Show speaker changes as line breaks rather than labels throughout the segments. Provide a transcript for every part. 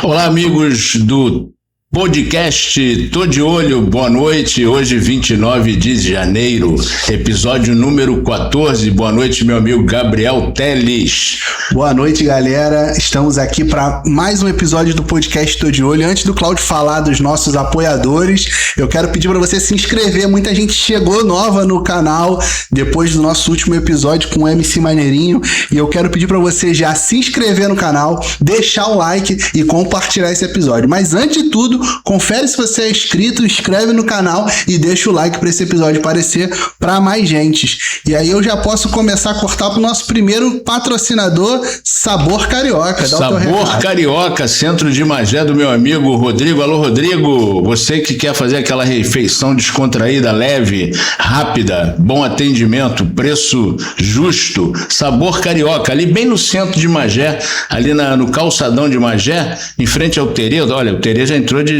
Olá, amigos do podcast Tô de Olho, boa noite. Hoje, 29 de janeiro, episódio número 14. Boa noite, meu amigo Gabriel Teles.
Boa noite, galera. Estamos aqui para mais um episódio do podcast Tô de Olho. Antes do Cláudio falar dos nossos apoiadores, eu quero pedir para você se inscrever. Muita gente chegou nova no canal depois do nosso último episódio com o MC Maneirinho. E eu quero pedir para você já se inscrever no canal, deixar o like e compartilhar esse episódio. Mas antes de tudo, confere se você é inscrito, inscreve no canal e deixa o like para esse episódio aparecer para mais gente. E aí eu já posso começar a cortar para o nosso primeiro patrocinador, Sabor Carioca.
Sabor Carioca, centro de Magé do meu amigo Rodrigo. Alô, Rodrigo, você que quer fazer aquela refeição descontraída, leve, rápida, bom atendimento, preço justo. Sabor Carioca, ali bem no centro de Magé, ali no calçadão de Magé, em frente ao Terê. Olha, o Terê já entrou de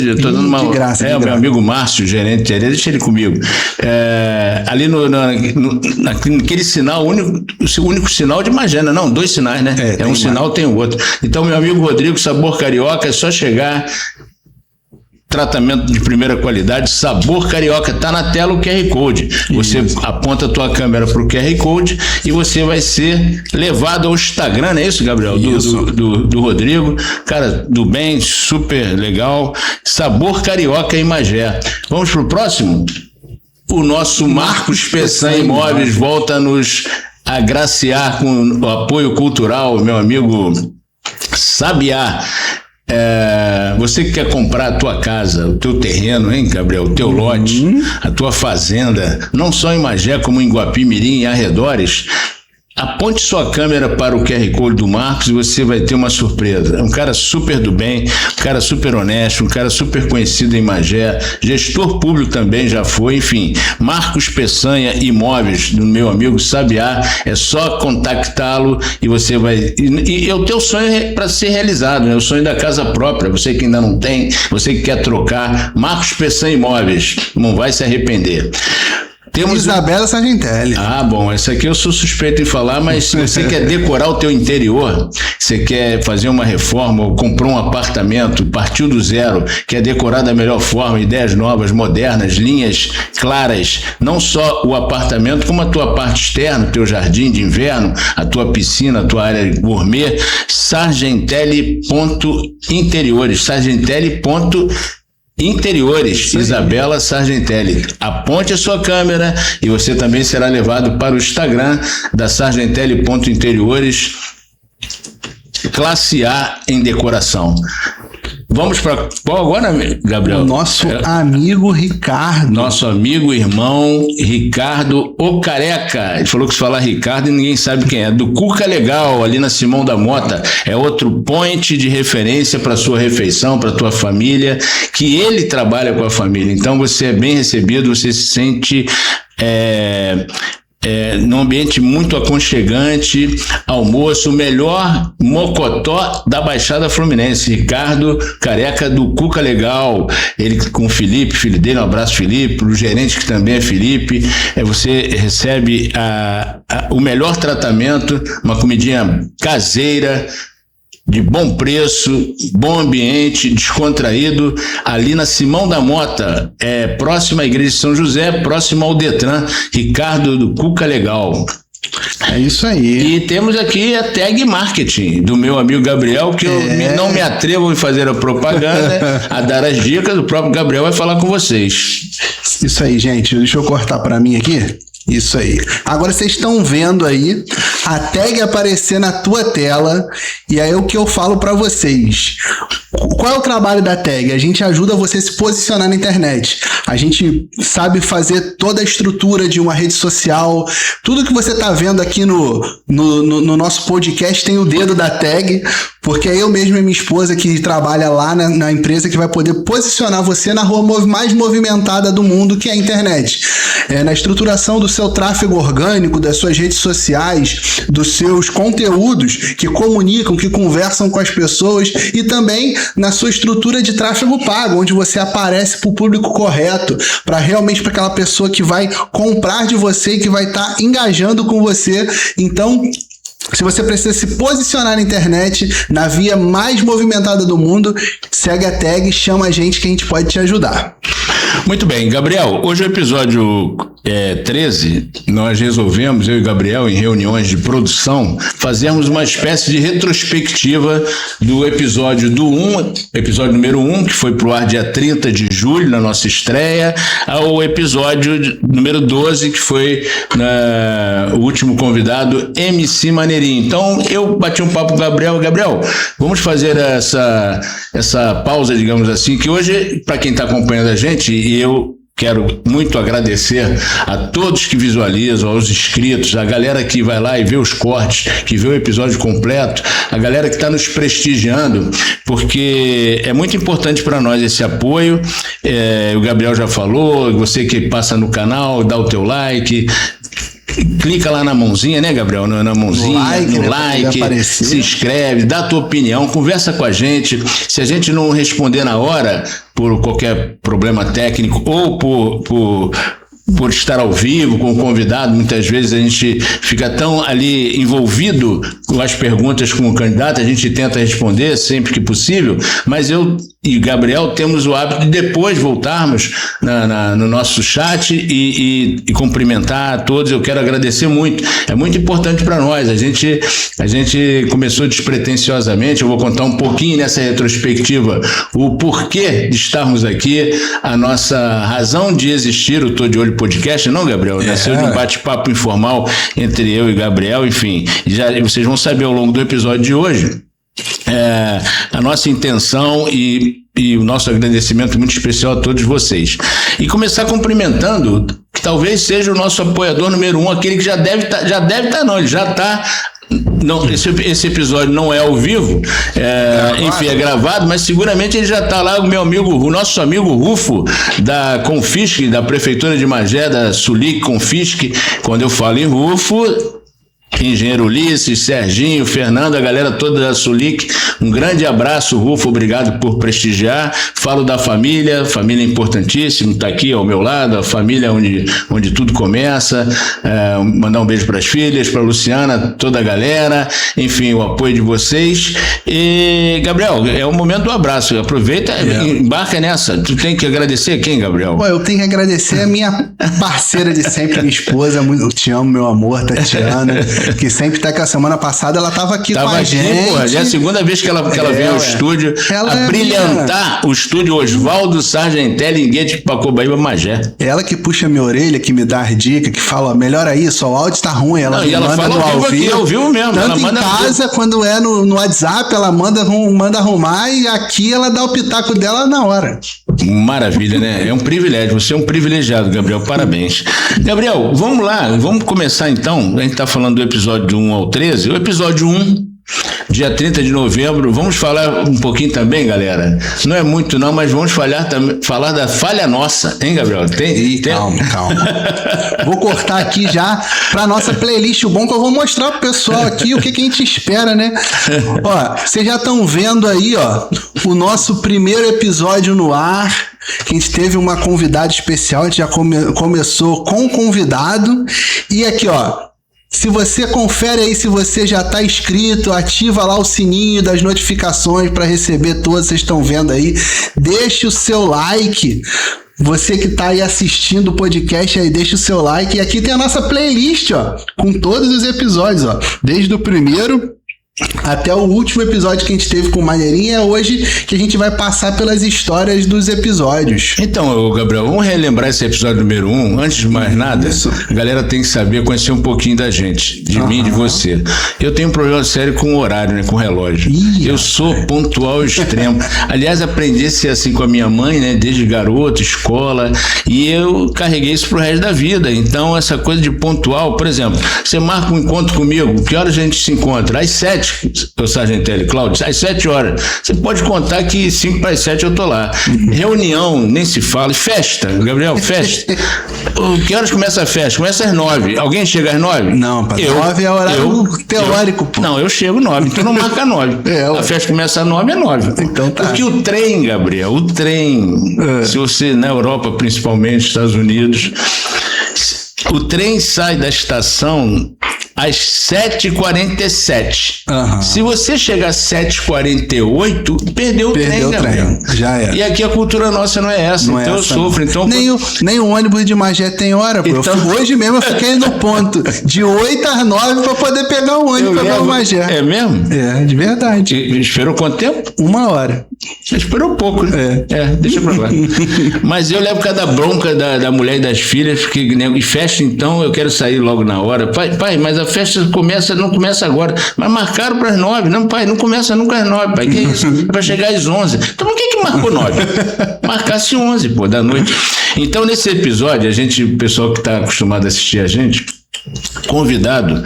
graça.
O meu amigo Márcio, gerente de Terê, deixa ele comigo. Ali naquele sinal, o único sinal de Magé, não, dois sinais, né? É um sinal, tem o outro. Então, meu amigo Rodrigo, Sabor Carioca, é só chegar. Tratamento de primeira qualidade, Sabor Carioca, tá na tela o QR Code. Você aponta a tua câmera pro QR Code e você vai ser levado ao Instagram, não é isso, Gabriel? Do Rodrigo, cara, do bem, super legal. Sabor Carioca em Magé. Vamos pro próximo? O nosso Marcos Peçanha Imóveis volta a nos agraciar com o apoio cultural, meu amigo Sabiá. Você que quer comprar a tua casa, o teu terreno, hein, Gabriel? O teu lote, a tua fazenda, não só em Magé, como em Guapimirim e arredores, aponte sua câmera para o QR Code do Marcos e você vai ter uma surpresa. É um cara super do bem, um cara super honesto, um cara super conhecido em Magé, gestor público também já foi, enfim. Marcos Peçanha Imóveis, do meu amigo Sabiá, é só contactá-lo e você vai... E o teu sonho é para ser realizado, né? O sonho da casa própria, você que ainda não tem, você que quer trocar, Marcos Peçanha Imóveis, não vai se arrepender. Temos
Isabela Sargentelli.
Bom, essa aqui eu sou suspeito em falar, mas se você quer decorar o teu interior, você quer fazer uma reforma ou comprou um apartamento, partiu do zero, quer decorar da melhor forma, ideias novas, modernas, linhas claras, não só o apartamento, como a tua parte externa, o teu jardim de inverno, a tua piscina, a tua área gourmet, sargentelli.interiores, Interiores, Isabela Sargentelli. Aponte a sua câmera e você também será levado para o Instagram da Sargentelli.interiores, classe A em decoração. Vamos para qual agora, Gabriel?
O nosso amigo Ricardo.
Nosso amigo, irmão, Ricardo, o Careca. Ele falou que se falar Ricardo ninguém sabe quem é. Do Cuca Legal, ali na Simão da Mota. É outro point de referência para sua refeição, para tua família, que ele trabalha com a família. Então você é bem recebido, você se sente... num ambiente muito aconchegante, almoço, o melhor mocotó da Baixada Fluminense, Ricardo Careca do Cuca Legal, ele com o Felipe, filho dele, um abraço Felipe, o gerente que também é Felipe, você recebe o melhor tratamento, uma comidinha caseira, de bom preço, bom ambiente, descontraído, ali na Simão da Mota, próximo à Igreja de São José, próximo ao Detran, Ricardo do Cuca Legal.
É isso aí.
E temos aqui a Tag Marketing, do meu amigo Gabriel, que eu não me atrevo a fazer a propaganda, a dar as dicas, o próprio Gabriel vai falar com vocês.
Isso aí, gente, deixa eu cortar para mim aqui. Isso aí. Agora vocês estão vendo aí a tag aparecer na tua tela e aí o que eu falo para vocês. Qual é o trabalho da tag? A gente ajuda você a se posicionar na internet. A gente sabe fazer toda a estrutura de uma rede social. Tudo que você está vendo aqui no nosso podcast tem o dedo da tag, porque é eu mesmo e minha esposa que trabalha lá na empresa que vai poder posicionar você na rua mais movimentada do mundo, que é a internet. Na estruturação do seu tráfego orgânico, das suas redes sociais, dos seus conteúdos que comunicam, que conversam com as pessoas e também na sua estrutura de tráfego pago, onde você aparece para o público correto, para realmente para aquela pessoa que vai comprar de você e que vai estar engajando com você. Então, Se você precisa se posicionar na internet, na via mais movimentada do mundo, segue a tag, chama a gente que a gente pode te ajudar.
Muito bem, Gabriel, hoje é o episódio 13, nós resolvemos, eu e Gabriel, em reuniões de produção, fazermos uma espécie de retrospectiva do episódio episódio número 1, que foi pro ar dia 30 de julho, na nossa estreia, ao episódio número 12, que foi o último convidado, MC Maneirinho. Então, eu bati um papo com o Gabriel. Gabriel, vamos fazer essa pausa, digamos assim, que hoje, para quem está acompanhando a gente, e eu quero muito agradecer a todos que visualizam, aos inscritos, a galera que vai lá e vê os cortes, que vê o episódio completo, a galera que está nos prestigiando, porque é muito importante para nós esse apoio. O Gabriel já falou, você que passa no canal, dá o teu like, clica lá na mãozinha, né, Gabriel? Na mãozinha, no like, se inscreve, dá a tua opinião, conversa com a gente. Se a gente não responder na hora, por qualquer problema técnico ou por estar ao vivo com o convidado, muitas vezes a gente fica tão ali envolvido com as perguntas com o candidato, a gente tenta responder sempre que possível, mas eu e Gabriel temos o hábito de depois voltarmos no nosso chat e cumprimentar a todos. Eu quero agradecer muito, é muito importante para nós. A gente começou despretensiosamente, eu vou contar um pouquinho nessa retrospectiva o porquê de estarmos aqui, a nossa razão de existir, o Tô de Olho Podcast, não, Gabriel? Nasceu de um bate-papo informal entre eu e Gabriel, enfim, vocês vão saber ao longo do episódio de hoje a nossa intenção e o nosso agradecimento muito especial a todos vocês. E começar cumprimentando, que talvez seja o nosso apoiador número 1, aquele que já deve estar, não, ele já está. Não, esse episódio não é ao vivo, enfim, é gravado, mas seguramente ele já está lá, o nosso amigo Rufo, da Confisc, da Prefeitura de Magé, da Sulic Confisc. Quando eu falo em Rufo, Engenheiro Ulisses, Serginho, Fernando, a galera toda da Sulic, um grande abraço, Rufo, obrigado por prestigiar. Falo da família importantíssimo, está aqui ao meu lado, a família onde tudo começa. Mandar um beijo para as filhas, para a Luciana, toda a galera, enfim, o apoio de vocês. E, Gabriel, é o momento do abraço, aproveita, embarca nessa. Tu tem que agradecer quem, Gabriel?
Eu tenho que agradecer a minha parceira de sempre, minha esposa, eu te amo, meu amor, Tatiana, que sempre tá, que a semana passada ela tava aqui com a gente. Porra,
já é a segunda vez que ela veio ao estúdio a brilhantar o estúdio Oswaldo Sargentelli em Guedes, Pacobaíba, Magé.
Ela que puxa minha orelha, que me dá as dicas, que fala, melhora isso, o áudio tá ruim, ela
me manda fala no ao vivo. Ao vivo mesmo.
Tanto ela manda em casa, quando é no WhatsApp, ela manda arrumar, e aqui ela dá o pitaco dela na hora.
Maravilha, né? É um privilégio, você é um privilegiado, Gabriel, parabéns. Gabriel, vamos lá, vamos começar então, a gente tá falando do episódio do 1 ao 13, o episódio 1, dia 30 de novembro, vamos falar um pouquinho também, galera, não é muito não, mas vamos falar da falha nossa, hein, Gabriel?
Calma. Vou cortar aqui já pra nossa playlist, o bom que eu vou mostrar pro pessoal aqui o que a gente espera, né? Ó, vocês já estão vendo aí, ó, o nosso primeiro episódio no ar, que a gente teve uma convidada especial, a gente já começou com um convidado, e aqui, ó, se você confere aí, se você já está inscrito, ativa lá o sininho das notificações para receber todas, vocês estão vendo aí, deixe o seu like. Você que está aí assistindo o podcast, aí deixa o seu like. E aqui tem a nossa playlist, ó, com todos os episódios, ó, desde o primeiro até o último episódio que a gente teve com o Maneirinho. É hoje que a gente vai passar pelas histórias dos episódios.
Então, Gabriel, vamos relembrar esse episódio número 1. Antes de mais nada, a galera tem que saber, conhecer um pouquinho da gente, de mim e de você. Eu tenho um problema sério com o horário, né, com o relógio. Eu sou pontual ao extremo. Aliás, aprendi a ser assim com a minha mãe, né, desde garoto, escola, e eu carreguei isso pro resto da vida. Então, essa coisa de pontual, por exemplo, você marca um encontro comigo, que horas a gente se encontra? Às 7. O Sargentelli, Cláudio, às 7 horas. Você pode contar que 5 para as 7 eu tô lá. Reunião, nem se fala. Festa, Gabriel, festa. Que horas começa a festa? Começa às 9. Alguém chega às 9?
Não, 9 é horário teórico, pô.
Não, eu chego 9, então não marca 9. A festa começa às 9, é 9.
Então tá.
Porque o trem, Gabriel, se você, na Europa principalmente, Estados Unidos, o trem sai da estação às 7h47.
Aham.
Se você chegar às 7h48, perdeu o trem, Gabriel.
Já era.
E aqui a cultura nossa não é essa,
Não é
então eu
essa,
sofro. Então,
nem o ônibus de Magé tem hora, pô.
Então-
Hoje mesmo eu fiquei no ponto de 8 às 9 pra poder pegar o ônibus pra o Magé.
É mesmo?
É, de verdade.
Esperou quanto tempo?
1 hora.
Esperou pouco, né? Deixa pra lá. Mas eu levo cada bronca da mulher e das filhas, porque e festa então, eu quero sair logo na hora. Pai, mas a festa não começa agora. Mas marcaram para as 9. Não, pai, não começa nunca às 9, pai. Que isso? É para chegar às 11. Então por que marcou 9? Marcasse 11, pô, da noite. Então nesse episódio, o pessoal que está acostumado a assistir a gente, convidado,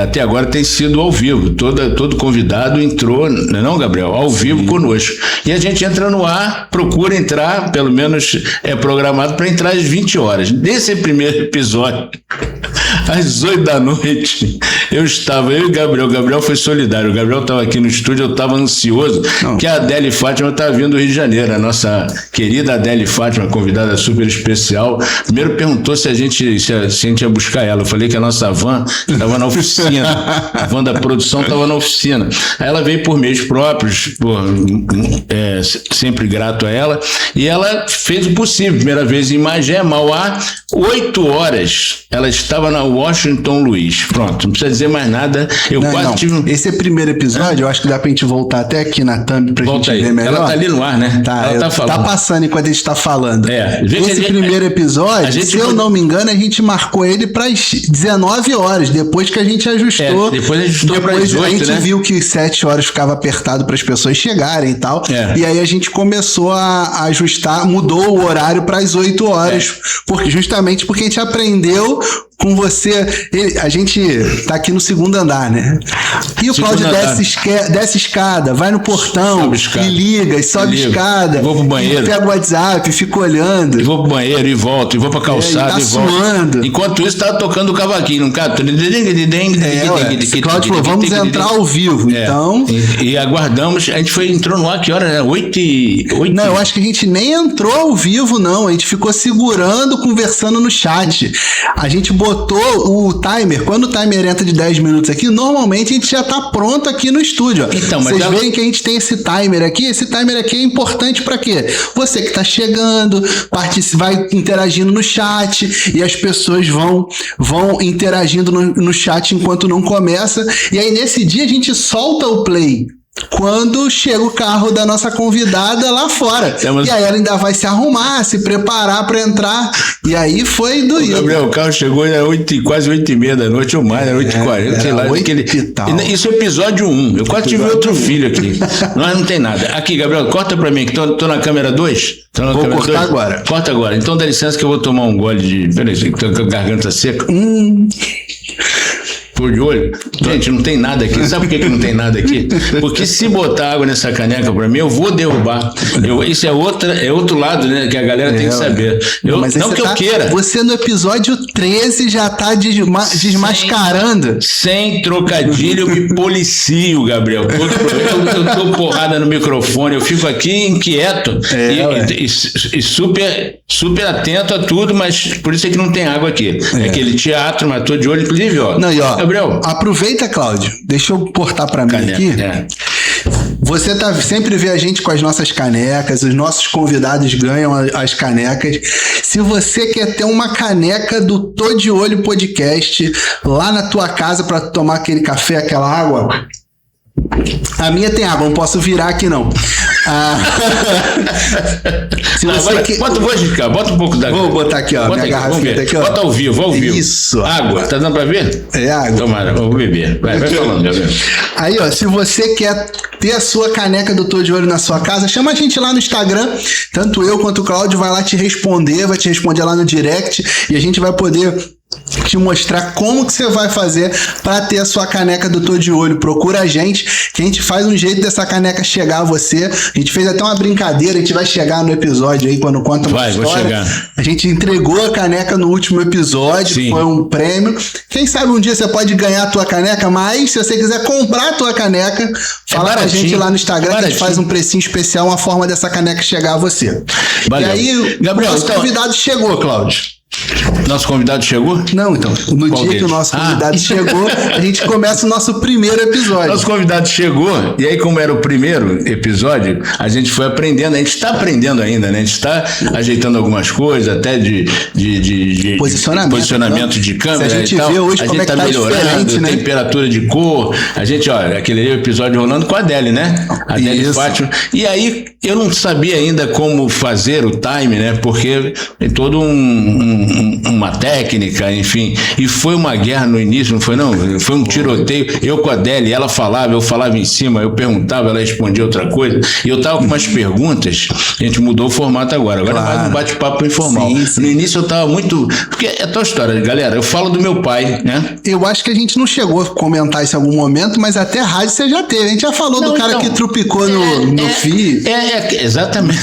até agora tem sido ao vivo. Todo convidado entrou, não, Gabriel? Ao vivo conosco. E a gente entra no ar, procura entrar, pelo menos é programado para entrar às 20 horas. Nesse primeiro episódio, às 8 da noite, eu e o Gabriel foi solidário. O Gabriel estava aqui no estúdio, eu estava ansioso, que a Adélia Fátima está vindo do Rio de Janeiro, a nossa querida Adélia Fátima, convidada super especial. Primeiro perguntou se a gente ia buscar ela. Eu falei que a nossa van estava na oficina, a van da produção estava na oficina. Aí ela veio por meios próprios, sempre grato a ela, e ela fez o possível. Primeira vez em Magé, Mauá, 8 horas, ela estava na Washington Luiz. Pronto, não precisa dizer mais nada.
Esse é o primeiro episódio, eu acho que dá pra gente voltar até aqui na thumb pra gente ver melhor.
Ela tá ali no ar, né?
Ela tá passando enquanto a gente tá falando.
Esse
primeiro episódio, se eu não me engano, a gente marcou ele pras 19 horas, depois que a gente ajustou.
Depois ajustou para as 8,
a gente
né?
viu que 7 horas ficava apertado para as pessoas chegarem e tal. E aí a gente começou a ajustar, mudou o horário para as 8 horas. Justamente porque a gente aprendeu com você. A gente tá aqui no segundo andar, né? E o Cláudio desce escada, vai no portão e liga, e sobe escada.
Vou pro banheiro.
Pega o WhatsApp, fica olhando.
E vou pro banheiro e volto, e vou pra calçada
e
volto.
Suando.
Enquanto isso, tava tocando o cavaquinho, não cara?
Cláudio falou, vamos entrar ao vivo, então.
E aguardamos, a gente entrou no ar, que hora? 8h?
Não, eu acho que a gente nem entrou ao vivo, não. A gente ficou segurando, conversando no chat. A gente botou o timer. Quando o timer entra de 10 minutos aqui, normalmente a gente já tá pronto aqui no estúdio.
Então, mas
vocês veem que a gente tem esse timer aqui. Esse timer aqui é importante para quê? Você que tá chegando, vai interagindo no chat e as pessoas vão interagindo no chat enquanto não começa. E aí nesse dia a gente solta o play quando chega o carro da nossa convidada lá fora. E aí ela ainda vai se arrumar, se preparar para entrar. E aí foi doído.
Gabriel, o carro chegou quase 8h30 da noite ou mais, era 8h40, sei lá. Isso é episódio 1. Eu quase tive outro filho aqui. Não tem nada. Aqui, Gabriel, corta para mim, que tô na câmera 2.
Vou cortar agora.
Corta agora. Então dá licença que eu vou tomar um gole de... Peraí, que tô com a garganta seca. Por de olho. Gente, não tem nada aqui. Sabe por que não tem nada aqui? Porque se botar água nessa caneca pra mim, eu vou derrubar. Isso é outro lado, né? Que a galera tem que saber. Eu queira.
Você no episódio 13 já tá desmascarando.
Sem trocadilho, eu me policio, Gabriel. Eu dou porrada no microfone, eu fico aqui inquieto e super atento a tudo, mas por isso é que não tem água aqui. É aquele teatro, mas tô de olho, inclusive, ó.
Não, e ó,
Gabriel,
aproveita, Cláudio, deixa eu portar para mim aqui. Você sempre vê a gente com as nossas canecas, os nossos convidados ganham as canecas. Se você quer ter uma caneca do Tô de Olho Podcast lá na tua casa para tomar aquele café, aquela água, a minha tem água, não posso virar aqui não.
Bota um pouco da água.
Vou botar aqui, ó. Minha garrafinha aqui, ó.
Bota ao vivo,
Isso.
Água, tá dando pra ver?
É água.
Tomara, vou beber. Vai falando, Gabriel.
Aí, ó, se você quer ter a sua caneca do Tô de Olho na sua casa, chama a gente lá no Instagram. Tanto eu quanto o Cláudio vai lá te responder, vai te responder lá no direct e a gente vai poder te mostrar como que você vai fazer para ter a sua caneca do Tô de Olho. Procura a gente, que a gente faz um jeito dessa caneca chegar a você. A gente fez até uma brincadeira, a gente vai chegar no episódio aí, quando conta uma história.
Vou chegar.
A gente entregou a caneca no último episódio, foi um prêmio. Quem sabe um dia você pode ganhar a tua caneca, mas se você quiser comprar a tua caneca, fala com a gente lá no Instagram, que a gente faz um precinho especial, uma forma dessa caneca chegar a você. E aí, Gabriel, o convidado chegou, Cláudio.
Nosso convidado chegou?
Não, então, no
Qual
dia
deles?
que o nosso convidado chegou, a gente começa o nosso primeiro episódio.
Nosso convidado chegou, e aí, como era o primeiro episódio, a gente foi aprendendo, a gente está aprendendo ainda, né? A gente está ajeitando algumas coisas, até de posicionamento de câmera.
Se a gente
e tal.
vê hoje
a
como
gente
é que tá diferente, né?
temperatura de cor. A gente, olha, aquele episódio rolando com a Adele, né? A Adele Fátima. E aí, eu não sabia ainda como fazer o time, né? Porque tem toda uma técnica, enfim. E foi uma guerra no início, não foi não? Foi um tiroteio. Eu com a Adele, ela falava, eu falava em cima, eu perguntava, ela respondia outra coisa. E eu tava com umas perguntas, a gente mudou o formato agora. Agora é mais um bate-papo informal. Sim. No início eu tava muito... Porque é a tua história, galera. Eu falo do meu pai, né?
Eu acho que a gente não chegou a comentar isso em algum momento, mas até rádio você já teve. A gente já falou do cara que trupicou no FII.
Exatamente.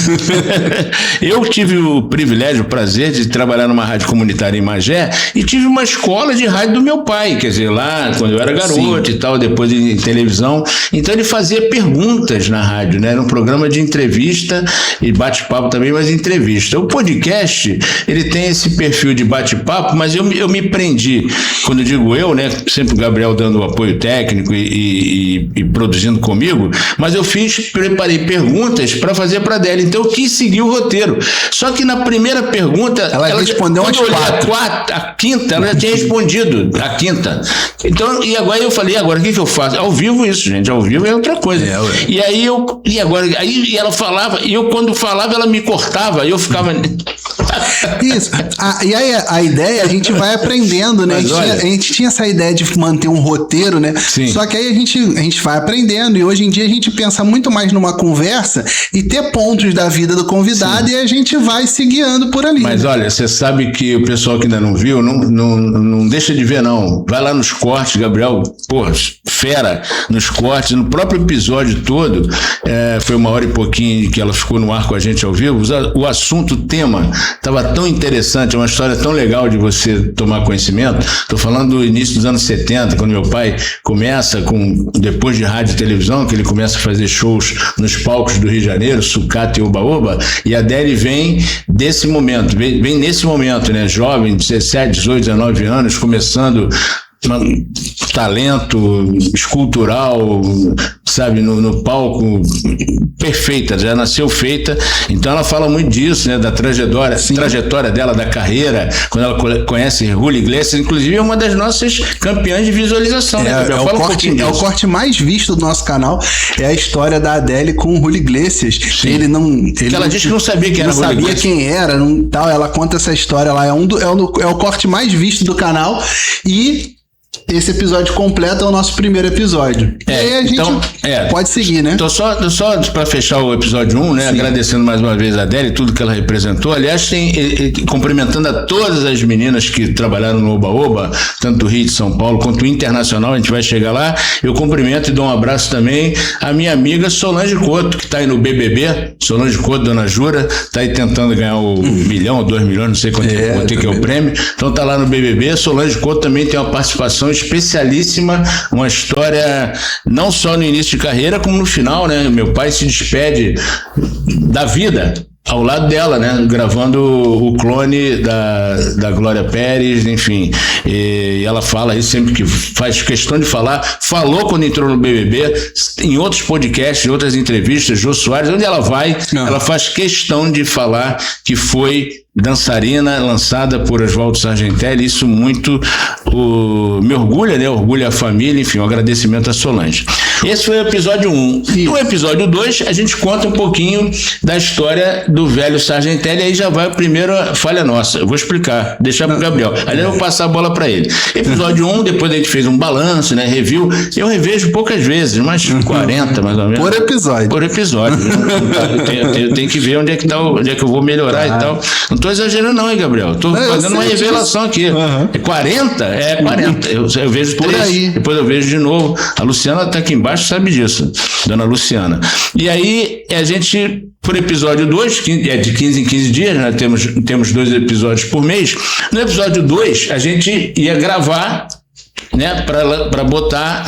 Eu tive o privilégio, o prazer de trabalhar numa rádio comunitária em Magé e tive uma escola de rádio do meu pai, quer dizer, lá quando eu era garoto e tal, depois em televisão. Então ele fazia perguntas na rádio, né? Era um programa de entrevista e bate-papo também, mas entrevista. O podcast, ele tem esse perfil de bate-papo, mas eu me prendi, quando eu digo eu, né? Sempre o Gabriel dando o apoio técnico e produzindo comigo, mas eu preparei perguntas para fazer para Adele, então eu quis seguir o roteiro. Só que na primeira pergunta
ela respondeu umas quatro.
A quinta, ela já tinha respondido a quinta. Então, e agora eu falei, agora o que eu faço? Ao vivo isso, gente, ao vivo é outra coisa. E aí aí ela falava, e eu quando falava ela me cortava, e eu ficava...
Isso. E aí a ideia, a gente vai aprendendo, né? A gente tinha essa ideia de manter um roteiro, né?
Sim.
Só que aí a gente vai aprendendo e hoje em dia a gente pensa muito mais numa conversa e ter pontos da vida do convidado. Sim. E a gente vai se guiando por ali.
Mas olha, você sabe que o pessoal que ainda não viu, não deixa de ver não. Vai lá nos cortes, Gabriel, porra, fera nos cortes, no próprio episódio todo, foi 1 hora e pouquinho que ela ficou no ar com a gente ao vivo, o assunto, o tema estava tão interessante, é uma história tão legal de você tomar conhecimento. Estou falando do início dos anos 70, quando meu pai começa depois de rádio e televisão, que ele começa a fazer shows nos palcos do Rio de Janeiro, sucata e oba-oba, e a Adele vem desse momento, vem nesse momento, né, jovem, 17, 18, 19 anos, começando talento escultural, sabe, no palco, perfeita, já nasceu feita. Então ela fala muito disso, né, da trajetória dela, da carreira, quando ela conhece Julio Iglesias, inclusive é uma das nossas campeãs de visualização, né, Gabriel?
É o corte mais visto do nosso canal, é a história da Adele com o Julio Iglesias. Ela disse que não sabia quem era Julio Iglesias. Não sabia quem era, tal, ela conta essa história lá, é o corte mais visto do canal e esse episódio completo é o nosso primeiro episódio. E aí a gente pode seguir, né?
Então, só para fechar o episódio 1, né? Agradecendo mais uma vez a Adele, tudo que ela representou. Aliás, cumprimentando a todas as meninas que trabalharam no Oba Oba, tanto do Rio de São Paulo quanto internacional, a gente vai chegar lá. Eu cumprimento e dou um abraço também à minha amiga Solange Couto, que está aí no BBB. Solange Couto, Dona Jura, está aí tentando ganhar o 1 milhão ou 2 milhões, não sei quanto que é o prêmio. Então tá lá no BBB. Solange Couto também tem uma participação especialíssima, uma história não só no início de carreira, como no final, né? Meu pai se despede da vida ao lado dela, né? Gravando o clone da Glória Pérez, enfim. E ela fala isso sempre que faz questão de falar. Falou quando entrou no BBB, em outros podcasts, em outras entrevistas, Jô Soares, onde ela vai, ela faz questão de falar que foi dançarina lançada por Oswaldo Sargentelli. Isso muito me orgulha, né? Orgulha a família, enfim, um agradecimento a Solange. Esse foi o episódio 1. No episódio 2, a gente conta um pouquinho da história do velho Sargentelli, aí já vai a primeira falha nossa. Eu vou explicar, deixar pro Gabriel. Aí eu vou passar a bola para ele. Episódio 1, depois a gente fez um balanço, né? Review. Eu revejo poucas vezes, mas 40 mais ou menos.
Por episódio.
Eu tenho que ver onde é que eu vou melhorar e tal. Não tô exagerando não, hein, Gabriel? Tô fazendo uma revelação aqui. É 40? É 40. Eu vejo por 3, aí. Depois eu vejo de novo. A Luciana tá aqui embaixo, sabe disso. Dona Luciana. E aí, a gente, por episódio 2, de 15 em 15 dias, né? Temos 2 episódios por mês. No episódio 2, a gente ia gravar né, para botar,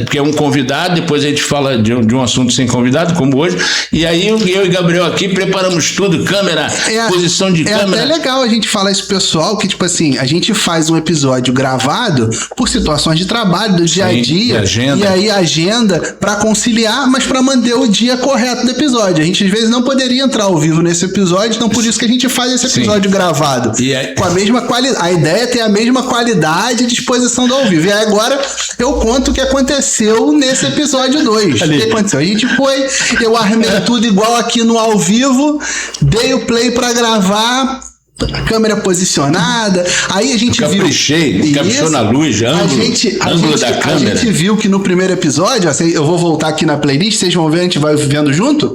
porque é um convidado, depois a gente fala de um assunto sem convidado, como hoje, e aí eu e Gabriel aqui preparamos tudo, câmera, posição de câmera.
É até legal a gente falar isso pro pessoal, que tipo assim, a gente faz um episódio gravado por situações de trabalho, do dia a dia, e aí agenda para conciliar, mas para manter o dia correto do episódio. A gente às vezes não poderia entrar ao vivo nesse episódio, então por isso que a gente faz esse episódio gravado. Com a mesma qualidade. A ideia é ter a mesma qualidade de exposição do ao vivo. E aí agora eu conto o que aconteceu nesse episódio 2. O que aconteceu? A gente foi, eu armei tudo igual aqui no ao vivo, dei o play para gravar, a câmera posicionada, aí a gente
caprichou na luz, ângulo da câmera.
A gente viu que no primeiro episódio, eu vou voltar aqui na playlist, vocês vão ver, a gente vai vendo junto,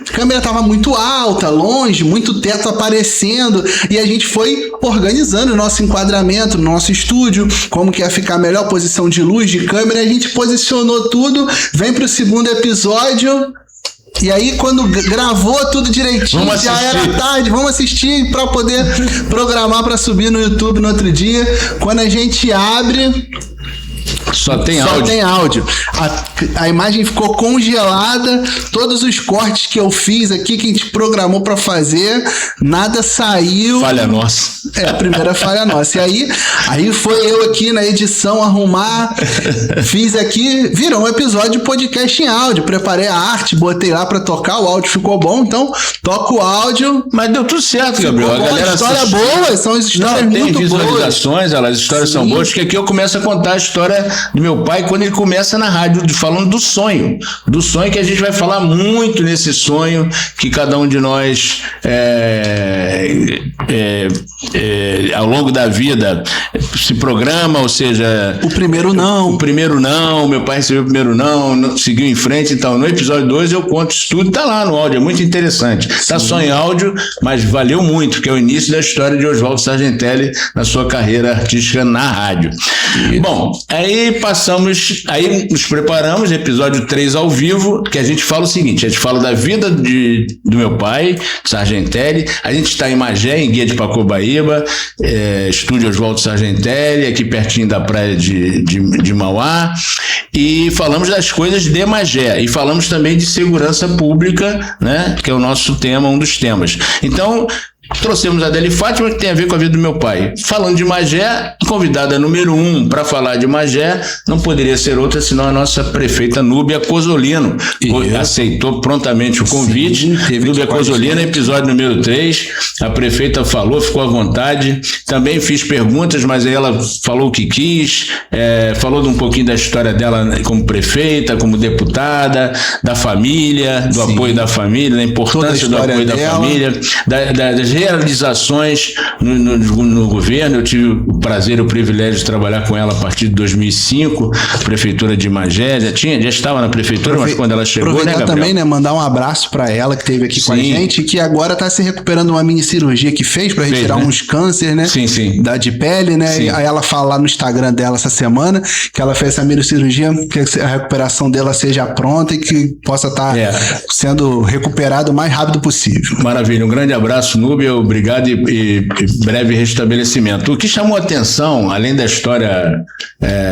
a câmera tava muito alta, longe, muito teto aparecendo, e a gente foi organizando o nosso enquadramento no nosso estúdio, como que ia ficar a melhor posição de luz, de câmera, a gente posicionou tudo, vem pro segundo episódio. E aí, quando gravou tudo direitinho, já era tarde, vamos assistir para poder programar para subir no YouTube no outro dia. Quando a gente abre...
Só tem áudio.
A imagem ficou congelada, todos os cortes que eu fiz aqui, que a gente programou para fazer, nada saiu.
Falha nossa.
A primeira falha nossa. E aí foi eu aqui na edição arrumar, fiz aqui, virou um episódio de podcast em áudio, preparei a arte, botei lá para tocar, o áudio ficou bom, então toco o áudio.
Mas deu tudo certo, Gabriel.
A galera história boa, são as histórias muito boas.
Tem visualizações, as histórias são boas, porque aqui eu começo a contar a história de meu pai quando ele começa na rádio, falando do sonho que a gente vai falar muito nesse sonho que cada um de nós ao longo da vida se programa, ou seja...
O primeiro não,
meu pai recebeu o primeiro não, seguiu em frente, então no episódio 2 eu conto isso tudo, tá lá no áudio, é muito interessante. Tá só em áudio, mas valeu muito, porque é o início da história de Oswaldo Sargentelli na sua carreira artística na rádio. Bom, aí aí nos preparamos, episódio 3 ao vivo, que a gente fala o seguinte, a gente fala da vida do meu pai, Sargentelli, a gente está em Magé, em Guia de Pacobaíba, estúdio Oswaldo Sargentelli, aqui pertinho da praia de Mauá, e falamos das coisas de Magé, e falamos também de segurança pública, né, que é o nosso tema, um dos temas. Então, trouxemos a Adélia Fátima, que tem a ver com a vida do meu pai. Falando de Magé, convidada número 1 para falar de Magé, não poderia ser outra senão a nossa prefeita Núbia Cozzolino. Aceitou prontamente o convite. Núbia Cozzolino, episódio número 3. A prefeita falou, ficou à vontade. Também fiz perguntas, mas aí ela falou o que quis, falou um pouquinho da história dela como prefeita, como deputada, da família, do apoio da família, da importância do apoio da família, das realizações no governo. Eu tive o prazer e o privilégio de trabalhar com ela a partir de 2005, prefeitura de Magé, já estava na prefeitura, mas quando ela chegou, né, Gabriel?
Também, né, mandar um abraço para ela que esteve aqui com a gente, que agora está se recuperando uma mini cirurgia que fez para retirar uns cânceres, né? De pele, né? E aí ela fala lá no Instagram dela essa semana que ela fez essa mini cirurgia, que a recuperação dela seja pronta e que possa estar sendo recuperado o mais rápido possível.
Maravilha, um grande abraço, Núbia, obrigado e breve restabelecimento. O que chamou a atenção, além da história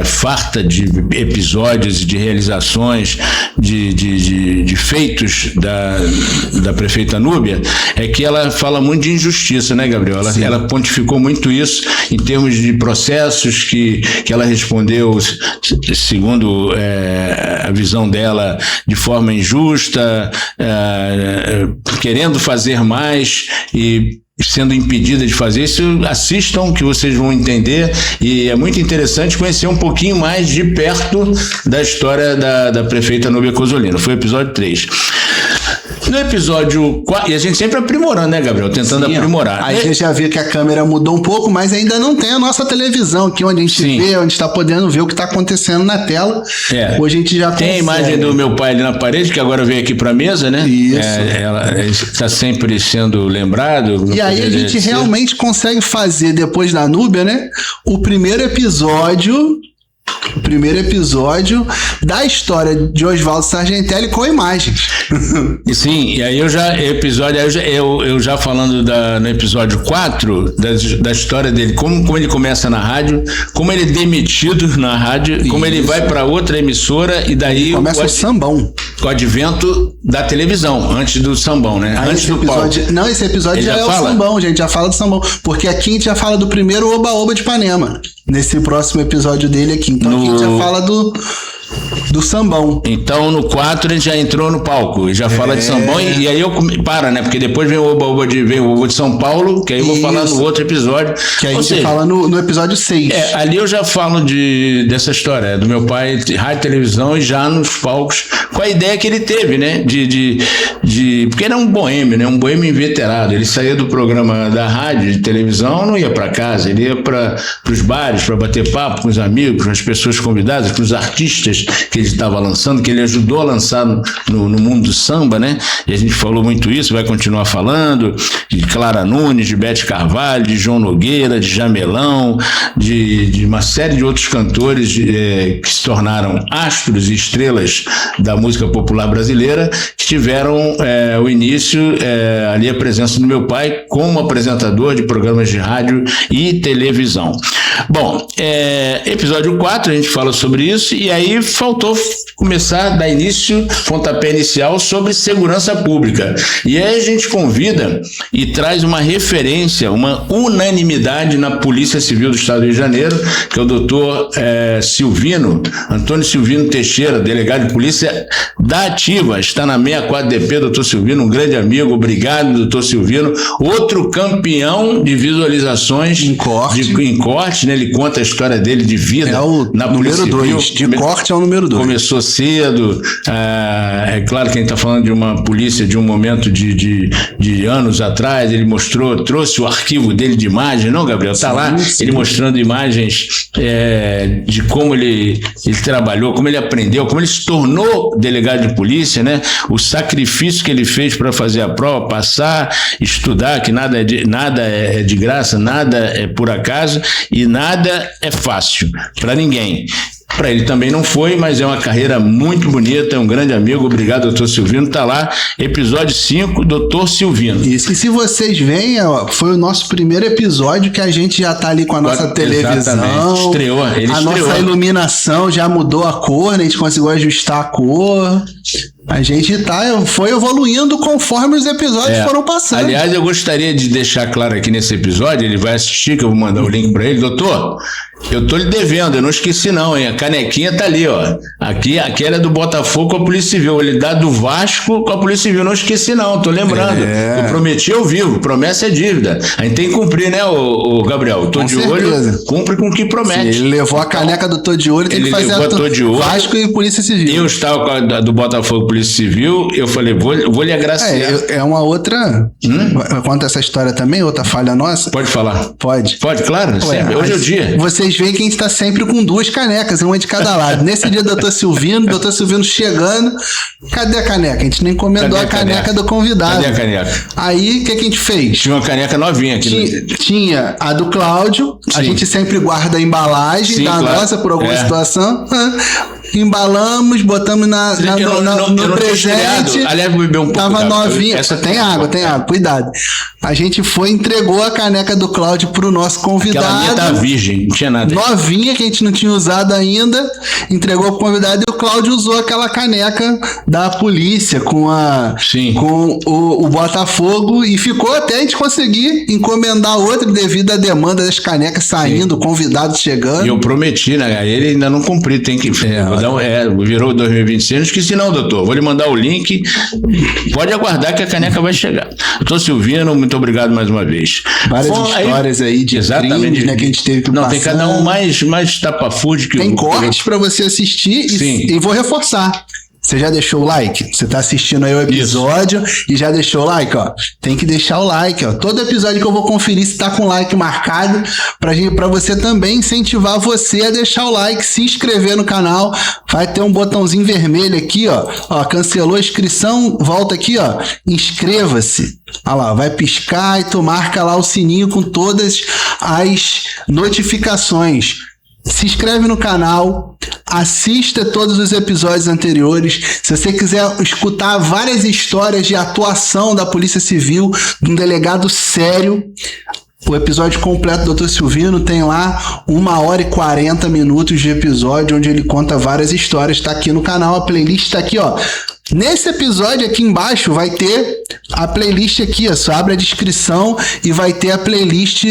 farta de episódios e de realizações, de feitos da prefeita Núbia, é que ela fala muito de injustiça, né, Gabriel? Ela pontificou muito isso em termos de processos que ela respondeu, segundo a visão dela, de forma injusta, querendo fazer mais e sendo impedida de fazer isso. Assistam que vocês vão entender, e é muito interessante conhecer um pouquinho mais de perto da história da prefeita Núbia Cozzolino. Foi o episódio 3. No episódio 4, e a gente sempre aprimorando, né, Gabriel? Tentando aprimorar.
Aí a gente já vê que a câmera mudou um pouco, mas ainda não tem a nossa televisão aqui, onde a gente vê, onde está podendo ver o que está acontecendo na tela. Hoje a gente já
tem a imagem do meu pai ali na parede, que agora veio aqui para a mesa, né?
Isso.
Ela está sempre sendo lembrado.
E aí a gente realmente consegue fazer, depois da Núbia, né, o primeiro episódio primeiro episódio da história de Oswaldo Sargentelli com imagens.
Sim, e aí eu já falando no episódio 4 da história dele, como ele começa na rádio, como ele é demitido na rádio, como ele vai para outra emissora e daí
começa o sambão.
O advento da televisão, antes do sambão, né? Antes do
episódio, palco. Não, esse episódio já é o sambão, gente, já fala do sambão. Porque aqui a gente já fala do primeiro Oba-Oba de Ipanema. Nesse próximo episódio dele aqui. Então aqui a gente já fala do sambão.
Então no 4 a gente já entrou no palco e já fala de sambão e aí eu né? Porque depois vem o Oba-Oba de São Paulo, que aí eu vou falar no outro episódio.
Que aí a gente fala no episódio 6.
Ali eu já falo dessa história do meu pai, rádio e televisão, e já nos palcos, com a ideia que ele teve, né? Porque ele é um boêmio, né? Um boêmio inveterado. Ele saía do programa da rádio, de televisão, não ia para casa, ele ia para os bares, para bater papo com os amigos, com as pessoas convidadas, com os artistas que ele estava lançando, que ele ajudou a lançar no mundo do samba, né? E a gente falou muito isso, vai continuar falando, de Clara Nunes, de Bete Carvalho, de João Nogueira, de Jamelão, de uma série de outros cantores que se tornaram astros e estrelas da música popular brasileira, que tiveram o início, ali a presença do meu pai como apresentador de programas de rádio e televisão. Bom, episódio 4 a gente fala sobre isso e aí faltou começar a dar início, pontapé inicial sobre segurança pública. E aí a gente convida e traz uma referência, uma unanimidade na Polícia Civil do Estado do Rio de Janeiro, que é o doutor Antônio Silvino Teixeira, delegado de polícia da Ativa, está na 64DP, doutor Silvino, um grande amigo, obrigado, doutor Silvino, outro campeão de visualizações em corte, né? Ele conta a história dele de vida na Polícia Civil.
Número 2, de corte é o número 2.
Começou cedo, é claro que a gente está falando de uma polícia de um momento de anos atrás, ele trouxe o arquivo dele de imagens, não, Gabriel? Está lá, ele mostrando imagens de como ele trabalhou, como ele aprendeu, como ele se tornou delegado de polícia, né? O sacrifício que ele fez para fazer a prova, passar, estudar, que nada é de graça, nada é por acaso e nada é fácil para ninguém. Para ele também não foi, mas é uma carreira muito bonita, é um grande amigo. Obrigado, doutor Silvino. Tá lá, episódio 5, doutor Silvino.
Isso, e se vocês veem, foi o nosso primeiro episódio que a gente já tá ali com a nossa televisão.
Exatamente. Ele estreou.
Nossa iluminação já mudou a cor, né? A gente conseguiu ajustar a cor. A gente foi evoluindo conforme os episódios foram passando.
Aliás, eu gostaria de deixar claro aqui nesse episódio, ele vai assistir, que eu vou mandar o link para ele. Doutor, eu tô lhe devendo, eu não esqueci não, hein? A canequinha tá ali, ó. Aqui era do Botafogo com a Polícia Civil, ele dá do Vasco com a Polícia Civil, não esqueci não, tô lembrando. Eu prometi ao vivo, promessa é dívida. A gente tem que cumprir, né, o Gabriel? Tô de olho, cumpre com o que promete.
Sim, ele levou a caneca do Tô de Olho, tem que fazer Vasco e Polícia Civil.
Eu estava com a do Botafogo Polícia Civil, eu falei, vou lhe agraciar.
É uma outra... Conta essa história também, outra falha nossa?
Pode falar.
Pode,
claro. Hoje é o dia.
Vocês veem que a gente está sempre com 2 canecas, uma de cada lado. Nesse dia, doutor Silvino chegando. Cadê a caneca? A gente nem encomendou a caneca do convidado.
Cadê a caneca?
Aí, o que a gente fez?
Tinha uma caneca novinha aqui.
Tinha a do Cláudio. Sim. A gente sempre guarda a embalagem nossa por alguma situação. Embalamos, botamos no presente.
Aliás, vou beber um pouco.
Tava novinha. Tem água, cuidado. A gente entregou a caneca do Cláudio pro nosso convidado.
Aquela minha tá virgem, não tinha nada.
Novinha, que a gente não tinha usado ainda. Entregou pro convidado e o Cláudio usou aquela caneca da polícia com o Botafogo e ficou até a gente conseguir encomendar outra devido à demanda das canecas saindo, convidado chegando.
E eu prometi, né? Ele ainda não cumpriu, tem que... virou 2026, não esqueci não, doutor. Vou lhe mandar o link. Pode aguardar que a caneca vai chegar. Doutor Silvino, muito obrigado mais uma vez.
Várias histórias aí de crimes, né, que a gente teve que passar.
Tem cada um mais tapafúrdio que
tem cortes para você assistir e vou reforçar. Você já deixou o like? Você tá assistindo aí o episódio e já deixou o like, ó. Tem que deixar o like, ó. Todo episódio que eu vou conferir se tá com like marcado pra você também incentivar você a deixar o like, se inscrever no canal. Vai ter um botãozinho vermelho aqui, ó. Ó, cancelou a inscrição, volta aqui, ó. Inscreva-se. Olha lá, vai piscar e tu marca lá o sininho com todas as notificações. Se inscreve no canal, assista todos os episódios anteriores. Se você quiser escutar várias histórias de atuação da Polícia Civil, de um delegado sério, o episódio completo do Dr. Silvino tem lá 1h40 de episódio, onde ele conta várias histórias. Tá aqui no canal, a playlist tá aqui, ó. Nesse episódio aqui embaixo vai ter a playlist aqui, ó. Só abre a descrição e vai ter a playlist.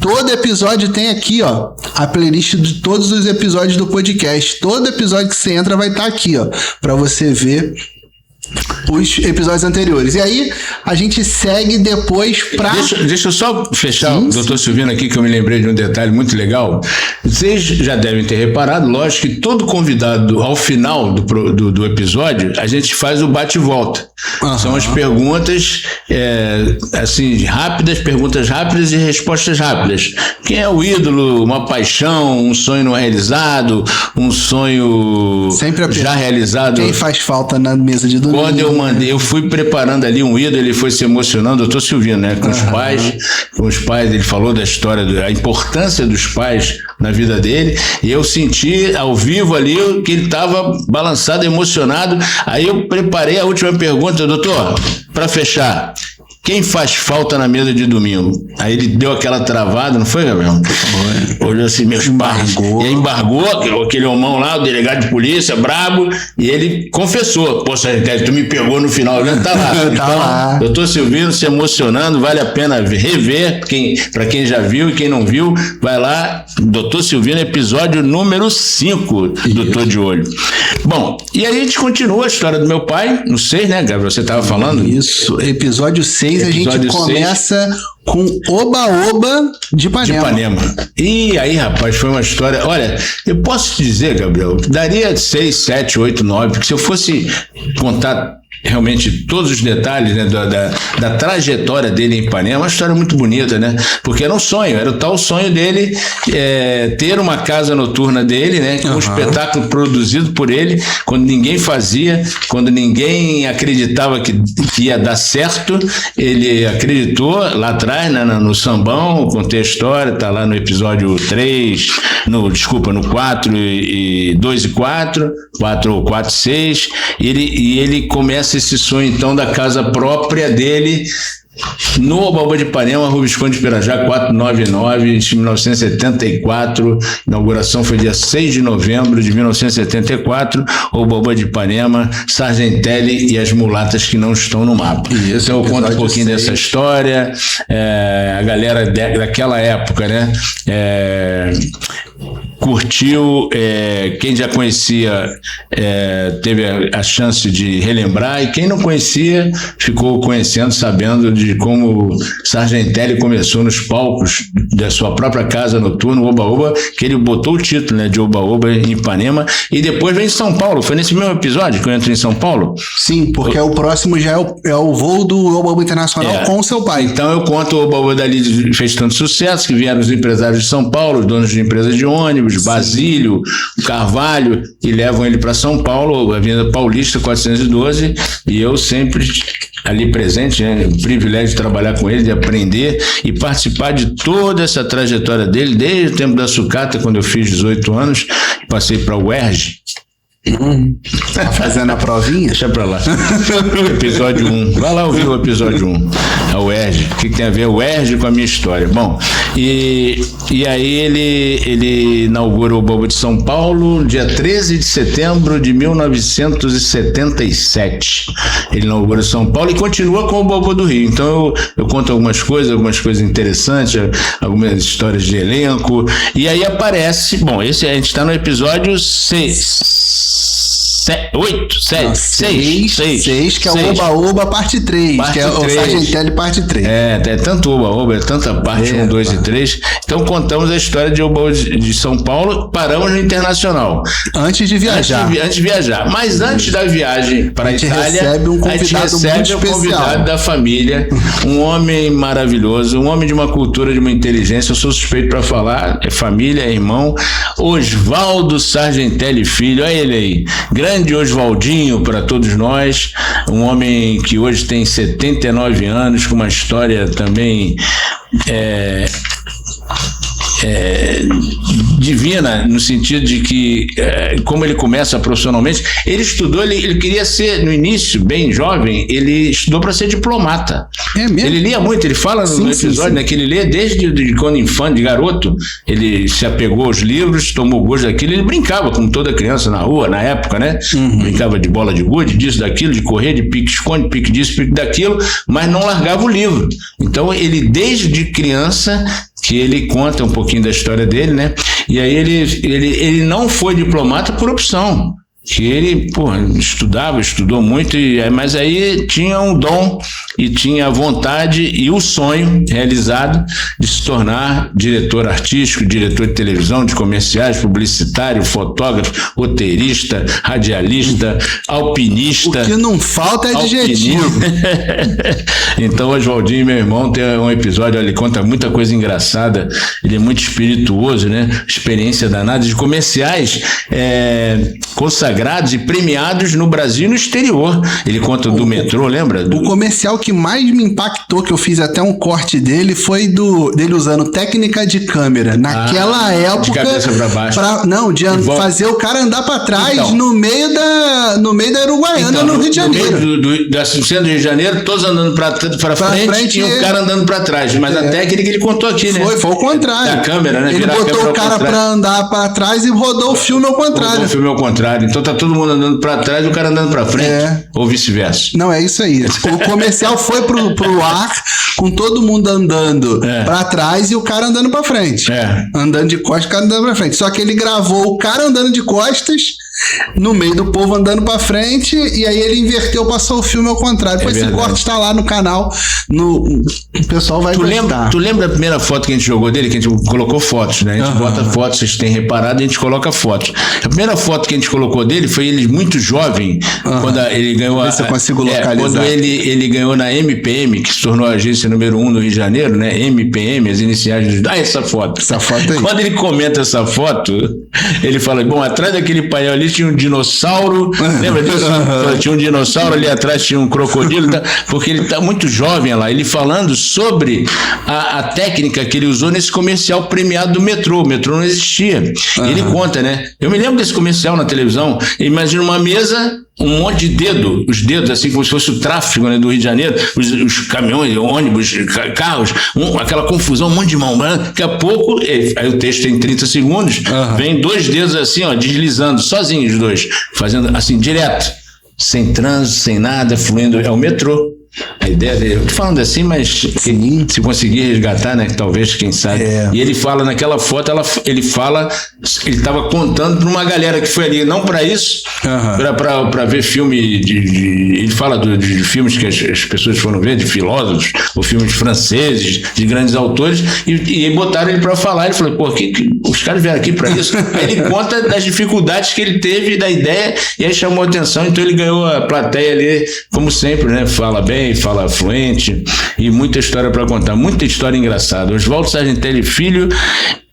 Todo episódio tem aqui, ó, a playlist de todos os episódios do podcast. Todo episódio que você entra vai estar aqui, ó, pra você ver os episódios anteriores. E aí, a gente segue depois pra...
Deixa eu só fechar o Dr. Silvino aqui, que eu me lembrei de um detalhe muito legal. Vocês já devem ter reparado, lógico, que todo convidado, ao final do episódio, a gente faz o bate-volta. São as perguntas, assim, rápidas, perguntas rápidas e respostas rápidas. Quem é o ídolo, uma paixão, um sonho não realizado, um sonho já realizado?
Quem faz falta na mesa de domingo?
Quando eu fui preparando ali um ídolo, ele foi se emocionando, doutor Silvino, né? Com os pais, ele falou da história, da importância dos pais na vida dele, e eu senti ao vivo ali que ele estava balançado, emocionado. Aí eu preparei a última pergunta, doutor, para fechar. Quem faz falta na mesa de domingo? Aí ele deu aquela travada, não foi, Gabriel? Foi. Olhou assim, meus pais. E aí embargou aquele homão lá, o delegado de polícia, brabo, e ele confessou. Pô, Sargentelli, tu me pegou no final, né? Tá lá. Então, lá. Doutor Silvino se emocionando, vale a pena rever, para quem já viu e quem não viu, vai lá, doutor Silvino, episódio número 5 do Tô de Olho. Bom, e aí a gente continua a história do meu pai, no 6, né, Gabriel? Você estava falando?
Isso, episódio 6. A gente começa com Oba-Oba de Ipanema.
E aí, rapaz, foi uma história... Olha, eu posso te dizer, Gabriel, daria 6, 7, 8, 9, porque se eu fosse contar realmente todos os detalhes, né, da trajetória dele em Ipanema, uma história muito bonita, né? Porque era um sonho, era o tal sonho dele ter uma casa noturna dele, né? Com um espetáculo produzido por ele, quando ninguém fazia, quando ninguém acreditava que ia dar certo, ele acreditou lá atrás, né, no Sambão, contei a história, tá lá no episódio 3, no 4 e 2 e 4 ou 4 e 6, e ele começa esse sonho, então, da casa própria dele no Oba-Oba de Ipanema, Rua Visconde de Pirajá, 499, de 1974. Inauguração foi dia 6 de novembro de 1974. Oba-Oba de Ipanema, Sargentelli e as mulatas que não estão no mapa. Isso, então eu conto um pouquinho dessa história. A galera daquela época, né? Curtiu, quem já conhecia teve a chance de relembrar, e quem não conhecia ficou conhecendo, sabendo de como Sargentelli começou nos palcos da sua própria casa noturna, Oba-Oba, que ele botou o título, né, de Oba-Oba em Ipanema, e depois vem em São Paulo. Foi nesse mesmo episódio que eu entro em São Paulo?
Sim, porque o próximo já é o voo do Oba-Oba Internacional com o seu pai. Então
eu conto o Oba-Oba dali, fez tanto sucesso que vieram os empresários de São Paulo, os donos de empresas de ônibus, Basílio, Carvalho, e levam ele para São Paulo, Avenida Paulista 412, e eu sempre ali presente, né, o privilégio de trabalhar com ele, de aprender e participar de toda essa trajetória dele, desde o tempo da sucata, quando eu fiz 18 anos, passei para o UERJ.
Tá fazendo a provinha?
Deixa pra lá. Episódio 1. Vai lá ouvir o episódio 1. A UERJ. O que tem a ver o UERJ com a minha história? Bom, e aí ele inaugura o Oba-Oba de São Paulo, dia 13 de setembro de 1977. Ele inaugura São Paulo e continua com o Oba-Oba do Rio. Então eu conto algumas coisas interessantes, algumas histórias de elenco. E aí aparece, bom, a gente está no episódio 6. 6,
que é o Oba-Oba parte 3, que é o Sargentelli parte 3.
É tanto Oba-Oba, é tanta parte 1, 2 e 3. Então contamos a história de Oba-Oba de São Paulo, paramos no Internacional.
Antes de viajar.
Antes de viajar. Mas antes da viagem para a Itália,
recebe um
convidado da família, um homem maravilhoso, um homem de uma cultura, de uma inteligência, eu sou suspeito para falar, é família, é irmão, Oswaldo Sargentelli Filho, olha ele aí, grande Oswaldinho para todos nós, um homem que hoje tem 79 anos, com uma história também divina, no sentido de que, como ele começa profissionalmente, ele estudou, ele queria ser, no início, bem jovem, ele estudou para ser diplomata.
É mesmo?
Ele lia muito, ele fala no episódio, né, que ele lê desde quando infante, de garoto, ele se apegou aos livros, tomou gosto daquilo, ele brincava como toda criança na rua, na época, né? Brincava de bola de gude, disso, daquilo, de correr, de pique-esconde, pique disso, pique daquilo, mas não largava o livro. Então, ele, desde criança, que ele conta um pouquinho da história dele, né? E aí ele não foi diplomata por opção, que ele, estudou muito, mas aí tinha um dom e tinha a vontade e o sonho realizado de se tornar diretor artístico, diretor de televisão, de comerciais, publicitário, fotógrafo, roteirista, radialista, alpinista.
O que não falta é adjetivo.
Então, o Oswaldinho, meu irmão, tem um episódio, ele conta muita coisa engraçada, ele é muito espirituoso, né? Experiência danada de comerciais consagrados e premiados no Brasil e no exterior. Ele conta do metrô, lembra?
O comercial que mais me impactou, que eu fiz até um corte dele, foi dele usando técnica de câmera. Naquela época...
De cabeça pra baixo.
Fazer o cara andar pra trás no meio da Uruguaiana, no Rio de Janeiro.
No meio da centro do Rio de Janeiro, todos andando pra frente e o cara andando pra trás. Mas a técnica ele contou aqui, né?
Foi o contrário.
Da câmera, né?
Ele botou o cara pra andar pra trás e rodou o filme ao contrário.
Rodou o filme ao contrário. Então tá todo mundo andando pra trás e o cara andando pra frente. Ou vice-versa.
Não, é isso aí. O comercial foi pro ar com todo mundo andando pra trás e o cara andando pra frente. Andando de costas, o cara andando pra frente. Só que ele gravou o cara andando de costas no meio do povo andando pra frente, e aí ele inverteu, passou o filme ao contrário. Depois esse corte tá lá no canal, o pessoal vai gostar.
Tu lembra a primeira foto que a gente jogou dele? Que a gente colocou fotos, né? A gente bota fotos, vocês têm reparado, a gente coloca fotos. A primeira foto que a gente colocou dele foi ele muito jovem, quando ele ganhou
Vê se eu consigo localizar.
Quando ele ganhou na MPM, que se tornou a agência número 1 no Rio de Janeiro, né? MPM, as iniciais do... essa foto.
Essa foto aí.
Quando ele comenta essa foto, ele fala, bom, atrás daquele painel ali tinha um dinossauro, lembra disso? Tinha um dinossauro ali atrás, tinha um crocodilo, porque ele tá muito jovem lá, ele falando sobre a técnica que ele usou nesse comercial premiado do metrô. O metrô não existia. Ele conta, né? Eu me lembro desse comercial na televisão, imagina uma mesa, um monte de os dedos assim como se fosse o tráfego, né, do Rio de Janeiro, os caminhões, ônibus, carros, aquela confusão, um monte de mão branca. Daqui a pouco, aí o texto tem 30 segundos, vem 2 dedos assim, deslizando, sozinhos os dois, fazendo assim, direto, sem trânsito, sem nada, fluindo, é o metrô. A ideia dele, eu tô falando assim, mas se conseguir resgatar, né, talvez, quem sabe. E ele fala naquela foto, ele estava contando para uma galera que foi ali, não para isso, para ver filme ele fala de filmes que as pessoas foram ver, de filósofos, ou filmes franceses, de grandes autores, e botaram ele para falar. Ele falou, pô, os caras vieram aqui para isso. Aí ele conta das dificuldades que ele teve, da ideia, e aí chamou a atenção, então ele ganhou a plateia ali, como sempre, né, fala bem, fala fluente, e muita história para contar, muita história engraçada. Oswaldo Sargentelli Filho,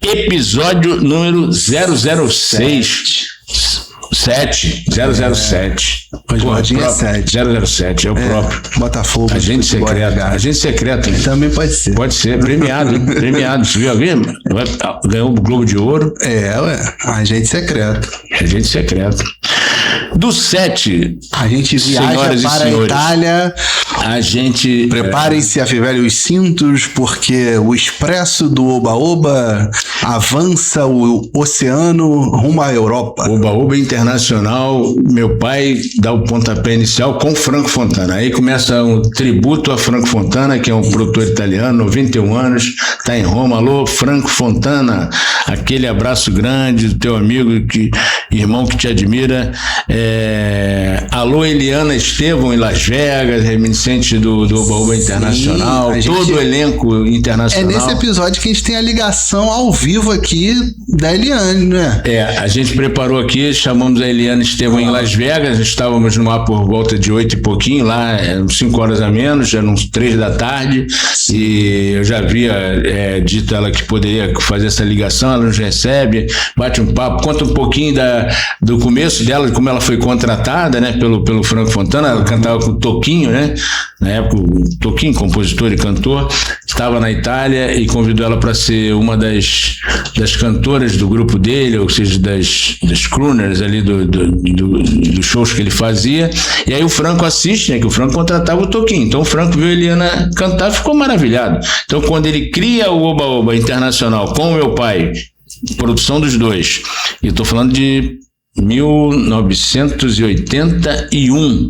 episódio número 007. 007.
Oswaldinho é 7.
007, é o próprio.
Botafogo.
Agente secreto. Agente secreto. Né?
Também pode ser.
Pode ser, premiado. Você viu alguém? Ganhou o Globo de Ouro.
Agente secreto.
Agente secreto. Do 7,
a gente viaja para a Itália.
A gente...
Preparem-se, afivelem os cintos, porque o expresso do Oba-Oba avança o oceano rumo à Europa.
Oba-Oba Internacional, meu pai dá o pontapé inicial com Franco Fontana. Aí começa um tributo a Franco Fontana, que é um produtor italiano, 91 anos, está em Roma. Alô, Franco Fontana, aquele abraço grande do teu amigo, irmão que te admira. Alô, Eliana Estevão em Las Vegas, reminiscente do Oba-Oba Internacional, todo o elenco internacional.
É nesse episódio que a gente tem a ligação ao vivo aqui da Eliane, né?
A gente preparou aqui, chamamos a Eliana Estevão em Las Vegas, estávamos no ar por volta de 8 e pouquinho, lá eram 5 horas a menos, eram uns 3 da tarde, e eu já havia dito a ela que poderia fazer essa ligação, ela nos recebe, bate um papo, conta um pouquinho do começo dela, como ela foi contratada, né, pelo Franco Fontana. Ela cantava com o Toquinho, né, na época o Toquinho, compositor e cantor, estava na Itália e convidou ela para ser uma das cantoras do grupo dele, ou seja, das crooners ali dos shows que ele fazia. E aí o Franco assiste, né, que o Franco contratava o Toquinho. Então o Franco viu a Eliana cantar e ficou maravilhado. Então quando ele cria o Oba Oba Internacional com o meu pai, produção dos dois, e estou falando de 1981,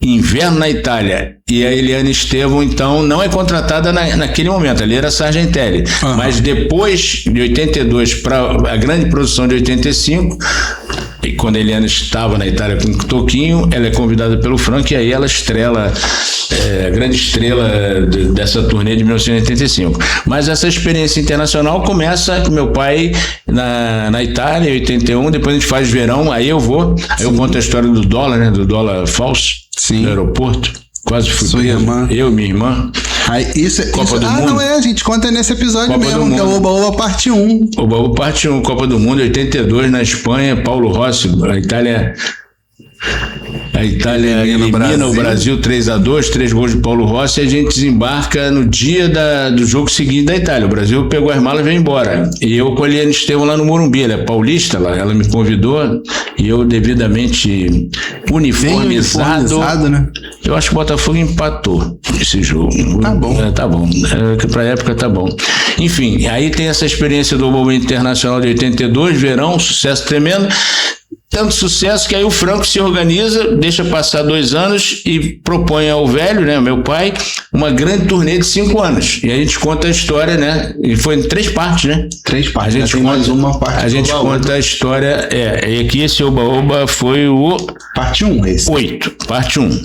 inverno na Itália, e a Eliana Estevam, então, não é contratada naquele momento, ali era Sargentelli, mas depois de 82 para a grande produção de 85, e quando a Eliana estava na Itália com o Toquinho, ela é convidada pelo Franco, e aí ela estrela, a grande estrela dessa turnê de 1985. Mas essa experiência internacional começa com meu pai na Itália, em 81, depois a gente faz verão, aí eu vou, aí eu conto a história do dólar, né, do dólar falso, no aeroporto, quase fui preso, eu e minha irmã.
Aí,
Copa do Mundo.
Não é, a gente conta nesse episódio
Copa
mesmo, que é o Oba Oba parte 1.
Oba Oba parte 1, Copa do Mundo, 82, na Espanha, Paulo Rossi, a Itália elimina o Brasil 3-2, 3 gols de Paulo Rossi, e a gente desembarca no dia do jogo seguinte da Itália. O Brasil pegou as malas e veio embora. E eu com a Eliana Estevam lá no Morumbi, ela é paulista, ela me convidou, e eu devidamente uniformizado,
né?
Eu acho que o Botafogo empatou esse jogo.
Tá bom.
Tá bom. Pra época tá bom. Enfim, aí tem essa experiência do Oba Oba Internacional de 82, verão, sucesso tremendo. Tanto sucesso que aí o Franco se organiza, deixa passar 2 anos e propõe ao velho, né, meu pai, uma grande turnê de 5 anos. E a gente conta a história, né? E foi em 3 partes, né?
3 partes.
A gente conta
mais uma parte.
A gente conta a história. E aqui esse Oba Oba foi o
parte 1, esse.
8, parte 1.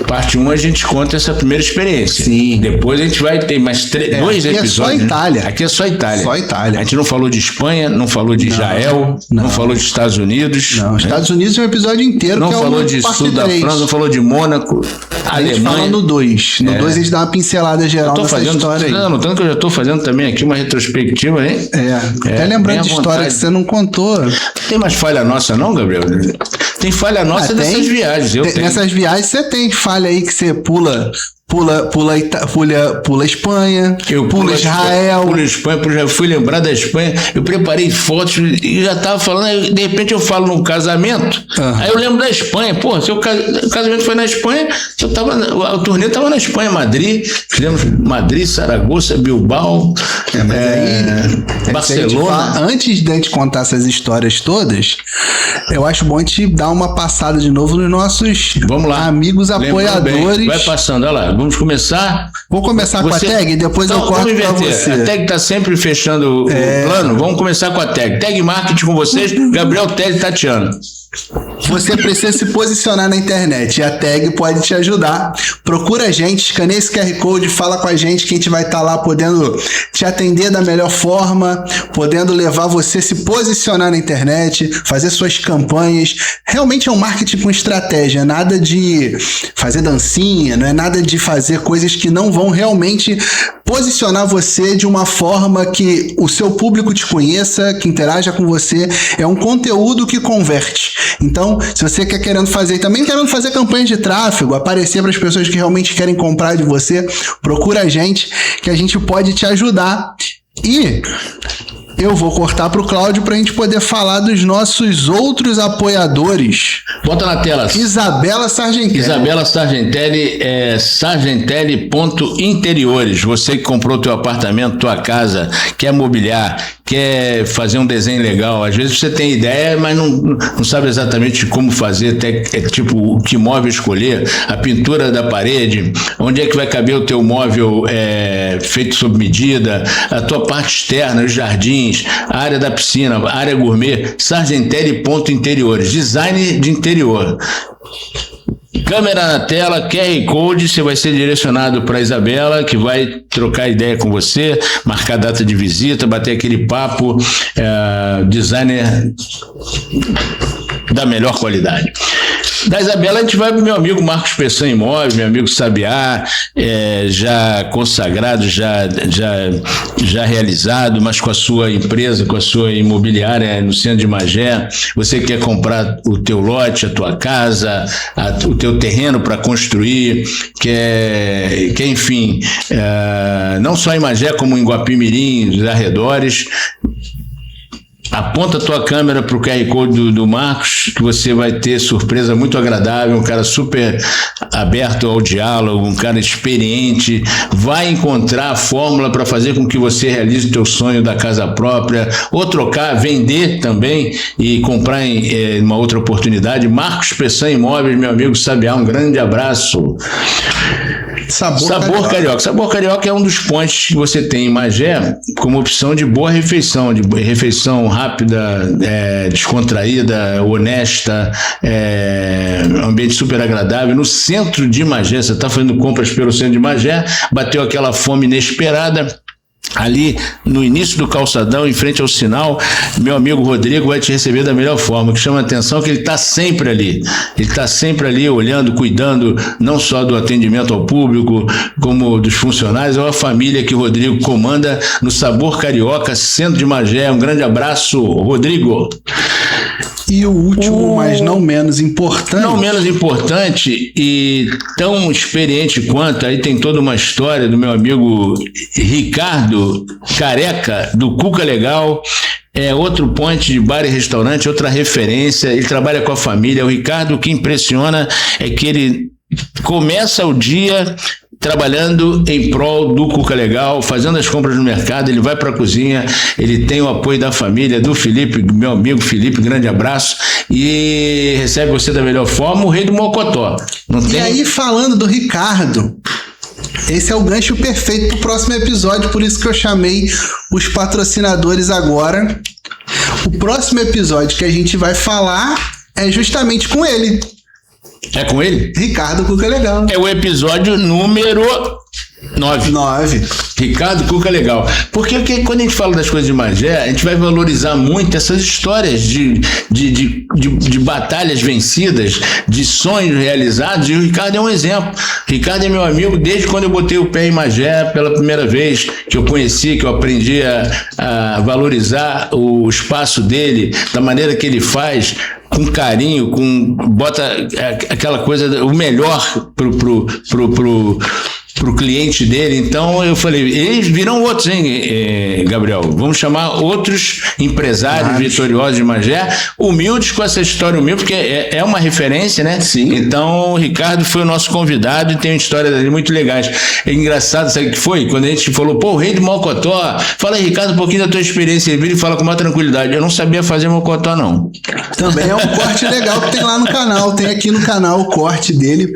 Parte 1 a gente conta essa primeira experiência.
Sim.
Depois a gente vai ter mais 2 episódios.
Aqui é só Itália.
Né? Aqui é só Itália.
Só Itália.
A gente não falou de Espanha, não falou de Israel, não falou de Estados Unidos.
Não, Estados Unidos é um episódio inteiro.
Não
que
falou
é
de sul da
3.
França, não falou de Mônaco,
A gente
Alemanha.
fala no 2. No 2 a gente dá uma pincelada geral dessa história aí.
Notando que eu já estou fazendo também aqui uma retrospectiva, hein?
Até lembrando de história que você não contou.
Tem mais falha nossa não, Gabriel? Tem falha nossa nessas viagens.
Nessas viagens você tem falha aí que você pula Espanha, pula Israel.
Pula Espanha, fui lembrar da Espanha, eu preparei fotos e já estava falando, de repente eu falo num casamento, aí eu lembro da Espanha, pô, o casamento foi na Espanha, a turnê estava na Espanha, Madrid, fizemos Madrid, Saragoça, Bilbao, Barcelona.
Antes de a gente contar essas histórias todas, eu acho bom a gente dar uma passada de novo nos nossos amigos apoiadores.
Vai passando, olha lá. Vamos começar.
Vou começar com a tag e depois eu corto pra você.
A tag tá sempre fechando o plano. Vamos começar com a tag. Tag Marketing com vocês, Gabriel Telly e Tatiana.
Você precisa se posicionar na internet e a tag pode te ajudar. Procura a gente, escaneia esse QR Code, fala com a gente que a gente vai estar lá podendo te atender da melhor forma, podendo levar você a se posicionar na internet, fazer suas campanhas. Realmente é um marketing com estratégia, nada de fazer dancinha, não é nada de fazer coisas que não vão realmente posicionar você de uma forma que o seu público te conheça, que interaja com você. É um conteúdo que converte. Então, se você querendo fazer campanhas de tráfego, aparecer para as pessoas que realmente querem comprar de você, procura a gente que a gente pode te ajudar. E eu vou cortar para o Cláudio para a gente poder falar dos nossos outros apoiadores.
Bota na tela.
Isabela Sargentelli.
Isabela Sargentelli é sargentelli.interiores. Você que comprou teu apartamento, tua casa, quer mobiliar, quer fazer um desenho legal. Às vezes você tem ideia, mas não sabe exatamente como fazer, tipo, que móvel escolher, a pintura da parede, onde é que vai caber o teu móvel feito sob medida, a tua parte externa, os jardins, a área da piscina, a área gourmet, sargentelli.interiores, design de interior. Câmera na tela, QR Code, você vai ser direcionado para a Isabela, que vai trocar ideia com você, marcar data de visita, bater aquele papo, designer da melhor qualidade. Da Isabela a gente vai pro meu amigo Marcos Pessan Imóveis, meu amigo Sabiá, já consagrado, já realizado, mas com a sua empresa, com a sua imobiliária no centro de Magé. Você quer comprar o teu lote, a tua casa, o teu terreno para construir, quer enfim, não só em Magé, como em Guapimirim, os arredores. Aponta a tua câmera para o QR Code do Marcos, que você vai ter surpresa muito agradável, um cara super aberto ao diálogo, um cara experiente, vai encontrar a fórmula para fazer com que você realize o teu sonho da casa própria, ou trocar, vender também e comprar em uma outra oportunidade. Marcos Pessan Imóveis, meu amigo Sabiá, um grande abraço. Sabor Carioca. Sabor Carioca é um dos pontos que você tem em Magé como opção de boa refeição, rápida, descontraída, honesta, um ambiente super agradável. No centro de Magé, você está fazendo compras pelo centro de Magé, bateu aquela fome inesperada. Ali no início do calçadão, em frente ao sinal, meu amigo Rodrigo vai te receber da melhor forma. O que chama a atenção é que ele está sempre ali. Ele está sempre ali olhando, cuidando, não só do atendimento ao público, como dos funcionários, ou a família que o Rodrigo comanda no Sabor Carioca, centro de Magé. Um grande abraço, Rodrigo.
E o último, mas não menos importante.
Não menos importante e tão experiente quanto, aí tem toda uma história do meu amigo Ricardo Careca, do Cuca Legal. É outro ponte de bar e restaurante, outra referência. Ele trabalha com a família. O Ricardo, o que impressiona é que ele começa o dia trabalhando em prol do Cuca Legal, fazendo as compras no mercado. Ele vai para a cozinha, ele tem o apoio da família, do Felipe, meu amigo Felipe, grande abraço, e recebe você da melhor forma, o rei do Mocotó.
E aí, falando do Ricardo, esse é o gancho perfeito para o próximo episódio, por isso que eu chamei os patrocinadores agora. O próximo episódio que a gente vai falar é justamente com ele.
É com ele?
Ricardo Cuca Legal.
É o episódio número 9. Ricardo Cuca Legal. Porque quando a gente fala das coisas de Magé, a gente vai valorizar muito essas histórias de batalhas vencidas, de sonhos realizados, e o Ricardo é um exemplo. O Ricardo é meu amigo desde quando eu botei o pé em Magé pela primeira vez, que eu conheci, que eu aprendi a valorizar o espaço dele, da maneira que ele faz, com carinho, bota aquela coisa, o melhor pro cliente dele. Então eu falei, eles virão outros, hein, Gabriel? Vamos chamar outros empresários vitoriosos de Magé, humildes com essa história humilde, porque é uma referência, né? Sim. Então o Ricardo foi o nosso convidado e tem uma história dele muito legais. É engraçado, sabe o que foi? Quando a gente falou, o rei do Mocotó, fala aí, Ricardo, um pouquinho da tua experiência. Ele vira e fala com maior tranquilidade. Eu não sabia fazer Mocotó, não.
Também é um corte legal que tem lá no canal. Tem aqui no canal o corte dele,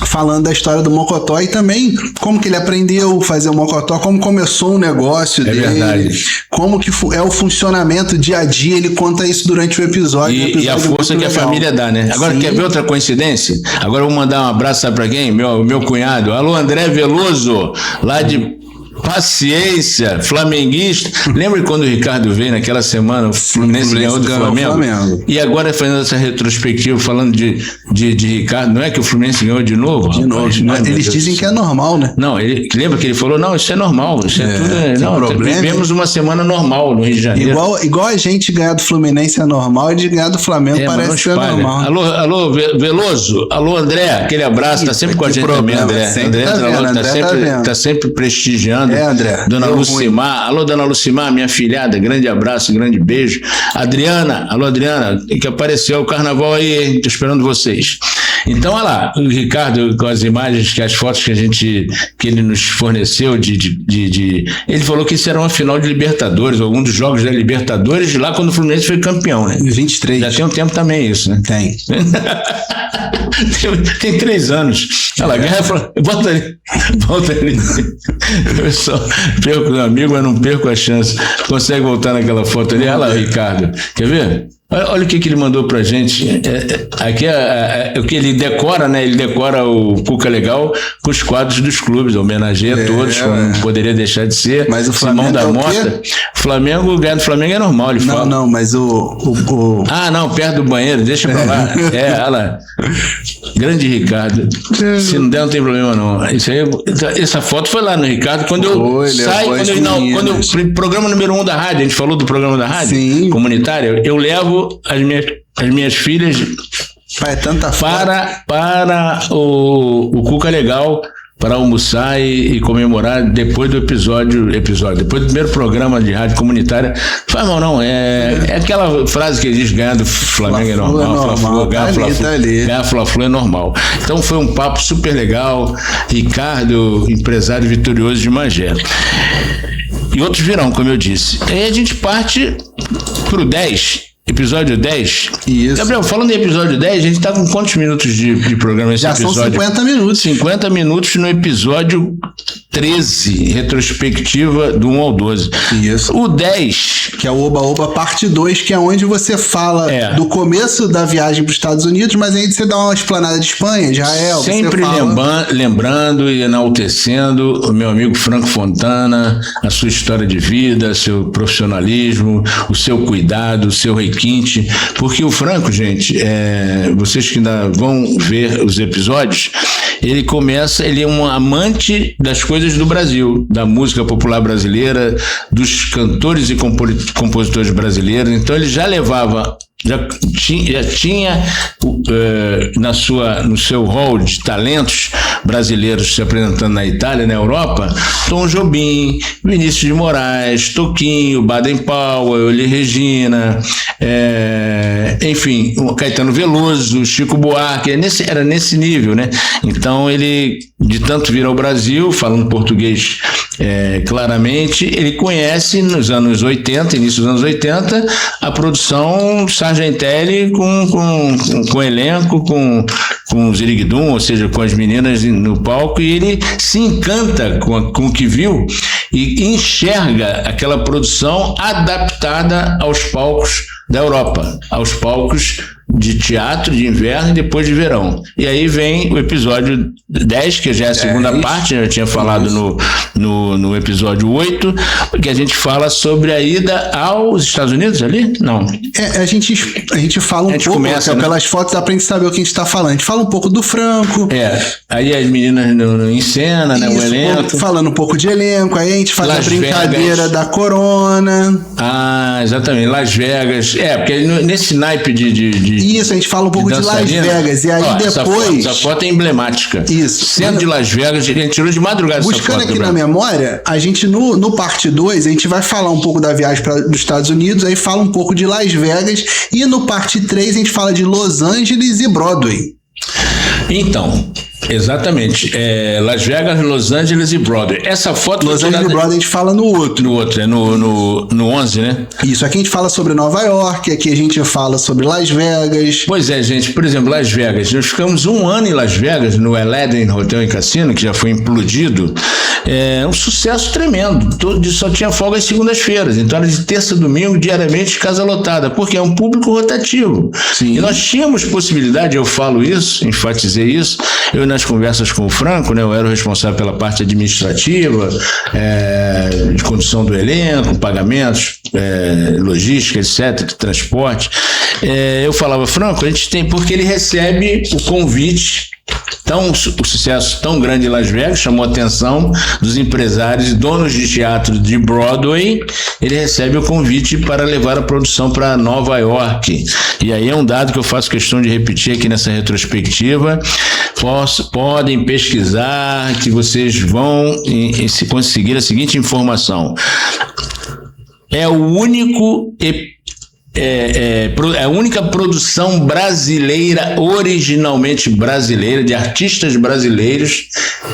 falando da história do Mocotó e também como que ele aprendeu a fazer o Mocotó, como começou o negócio dele,
verdade.
Como que é o funcionamento dia a dia. Ele conta isso durante o episódio.
E a força que a família dá, né? Agora, sim, quer ver outra coincidência? Agora eu vou mandar um abraço, sabe pra quem? Meu cunhado. Alô, André Veloso, lá de Paciência, flamenguista. Lembra quando o Ricardo veio naquela semana, o Fluminense ganhou do Flamengo? E agora fazendo essa retrospectiva, falando de Ricardo, não é que o Fluminense ganhou de novo?
De novo. Eles dizem que é normal, né?
Não, lembra que ele falou, não, isso é normal, isso é tudo... Não, problema. Vivemos uma semana normal no Rio de Janeiro.
Igual a gente ganhar do Fluminense é normal, e de ganhar do Flamengo parece ser normal.
Alô, Veloso, alô, André, aquele abraço, tá sempre com a gente também, André. André tá sempre prestigiando.
André.
Dona Lucimar. Alô, Dona Lucimar, minha filhada. Grande abraço, grande beijo. Adriana. Alô, Adriana. Que apareceu o carnaval aí. Tô esperando vocês. Então, olha lá. O Ricardo, com as imagens, as fotos que ele nos forneceu ele falou que isso era uma final de Libertadores, algum dos jogos da Libertadores, lá quando o Fluminense foi campeão, né?
23.
Já tem um tempo também isso, né?
Tem.
Tem 3 anos. Olha lá, Guerra. Volta ali. Eu só perco o amigo, mas não perco a chance. Consegue voltar naquela foto ali? Olha lá, Ricardo. Quer ver? Olha o que ele mandou pra gente. Aqui o que ele decora, né? Ele decora o Cuca Legal com os quadros dos clubes, homenageia todos, não poderia deixar de ser.
Mas o
Simão
Flamengo
da Mota. Ganhar do Flamengo é normal, ele fala.
Não, mas o...
Ah, não, perto do banheiro, deixa pra lá. Olha lá. Grande Ricardo. Se não der, não tem problema, não. Isso aí, essa foto foi lá no Ricardo. Quando eu saio, programa número 1 da rádio, a gente falou do programa da rádio comunitária, eu levo as minhas filhas para o Cuca Legal, para almoçar e comemorar depois do episódio, depois do primeiro programa de rádio comunitária. Faz mal não, é aquela frase que diz: ganhar do Flamengo é normal, ganhar Fla-Flu é normal. Então foi um papo super legal. Ricardo, empresário vitorioso de Magé. E outros virão, como eu disse. Aí a gente parte pro 10. Episódio 10?
Isso.
Gabriel, falando em episódio 10, a gente tá com quantos minutos de programa esse episódio?
Já são 50 minutos.
50 minutos no episódio 13, retrospectiva do 1 ao 12.
Isso.
O 10...
que é o Oba Oba parte 2, que é onde você fala do começo da viagem para os Estados Unidos, mas aí você dá uma explanada de Espanha, Israel.
Sempre lembrando e enaltecendo o meu amigo Franco Fontana, a sua história de vida, seu profissionalismo, o seu cuidado, o seu requinte, porque o Franco, gente, vocês que ainda vão ver os episódios, ele é um amante das coisas do Brasil, da música popular brasileira, dos cantores e compositores brasileiros. Então ele já tinha no seu hall de talentos brasileiros se apresentando na Itália, na Europa, Tom Jobim, Vinícius de Moraes, Toquinho, Baden Powell, Elis Regina, enfim, Caetano Veloso, Chico Buarque, era nesse nível, né? Então ele, de tanto vir ao Brasil, falando português claramente, ele conhece nos anos 80, início dos anos 80, a produção Sargentelli com elenco, com o Ziriguidum, ou seja, com as meninas no palco, e ele se encanta com o que viu e enxerga aquela produção adaptada aos palcos da Europa, aos palcos de teatro de inverno e depois de verão. E aí vem o episódio 10, que já é a segunda parte, eu tinha falado no episódio 8, que a gente fala sobre a ida aos Estados Unidos ali? Não.
A gente fala um pouco,
começa,
pelas fotos dá pra gente saber o que a gente tá falando. A gente fala um pouco do Franco.
Aí as meninas em cena, né, o elenco.
Falando um pouco de elenco, aí a gente faz
Las
a brincadeira
Vegas.
Da Corona.
Ah, exatamente, Las Vegas. Porque nesse naipe de
isso, a gente fala um pouco de Las Vegas. E aí depois...
Essa foto é emblemática.
Isso.
Centro de Las Vegas, a gente tirou de madrugada essa foto.
Buscando aqui na memória, a gente no parte 2, a gente vai falar um pouco da viagem dos Estados Unidos, aí fala um pouco de Las Vegas, e no parte 3 a gente fala de Los Angeles e Broadway.
Então, exatamente. Las Vegas, Los Angeles e Broadway. Essa foto...
Los Angeles e Broadway a gente fala no outro.
No outro, no 11, né?
Isso, aqui a gente fala sobre Nova York, aqui a gente fala sobre Las Vegas.
Pois é, gente. Por exemplo, Las Vegas. Nós ficamos 1 ano em Las Vegas, no Aladdin Hotel e Cassino, que já foi implodido. Um sucesso tremendo. Só tinha folga às segundas-feiras. Então era de terça a domingo, diariamente, casa lotada. Porque é um público rotativo. Sim. E nós tínhamos possibilidade, eu falo isso, enfatizei isso, nas conversas com o Franco, né, eu era o responsável pela parte administrativa, de condução do elenco, pagamentos, logística, etc., transporte. Eu falava, Franco, a gente tem, porque ele recebe o convite. Então, o sucesso tão grande em Las Vegas chamou a atenção dos empresários e donos de teatro de Broadway. Ele recebe o convite para levar a produção para Nova York. E aí é um dado que eu faço questão de repetir aqui nessa retrospectiva. Podem pesquisar que vocês vão se conseguir a seguinte informação. É o único a única produção brasileira, originalmente brasileira, de artistas brasileiros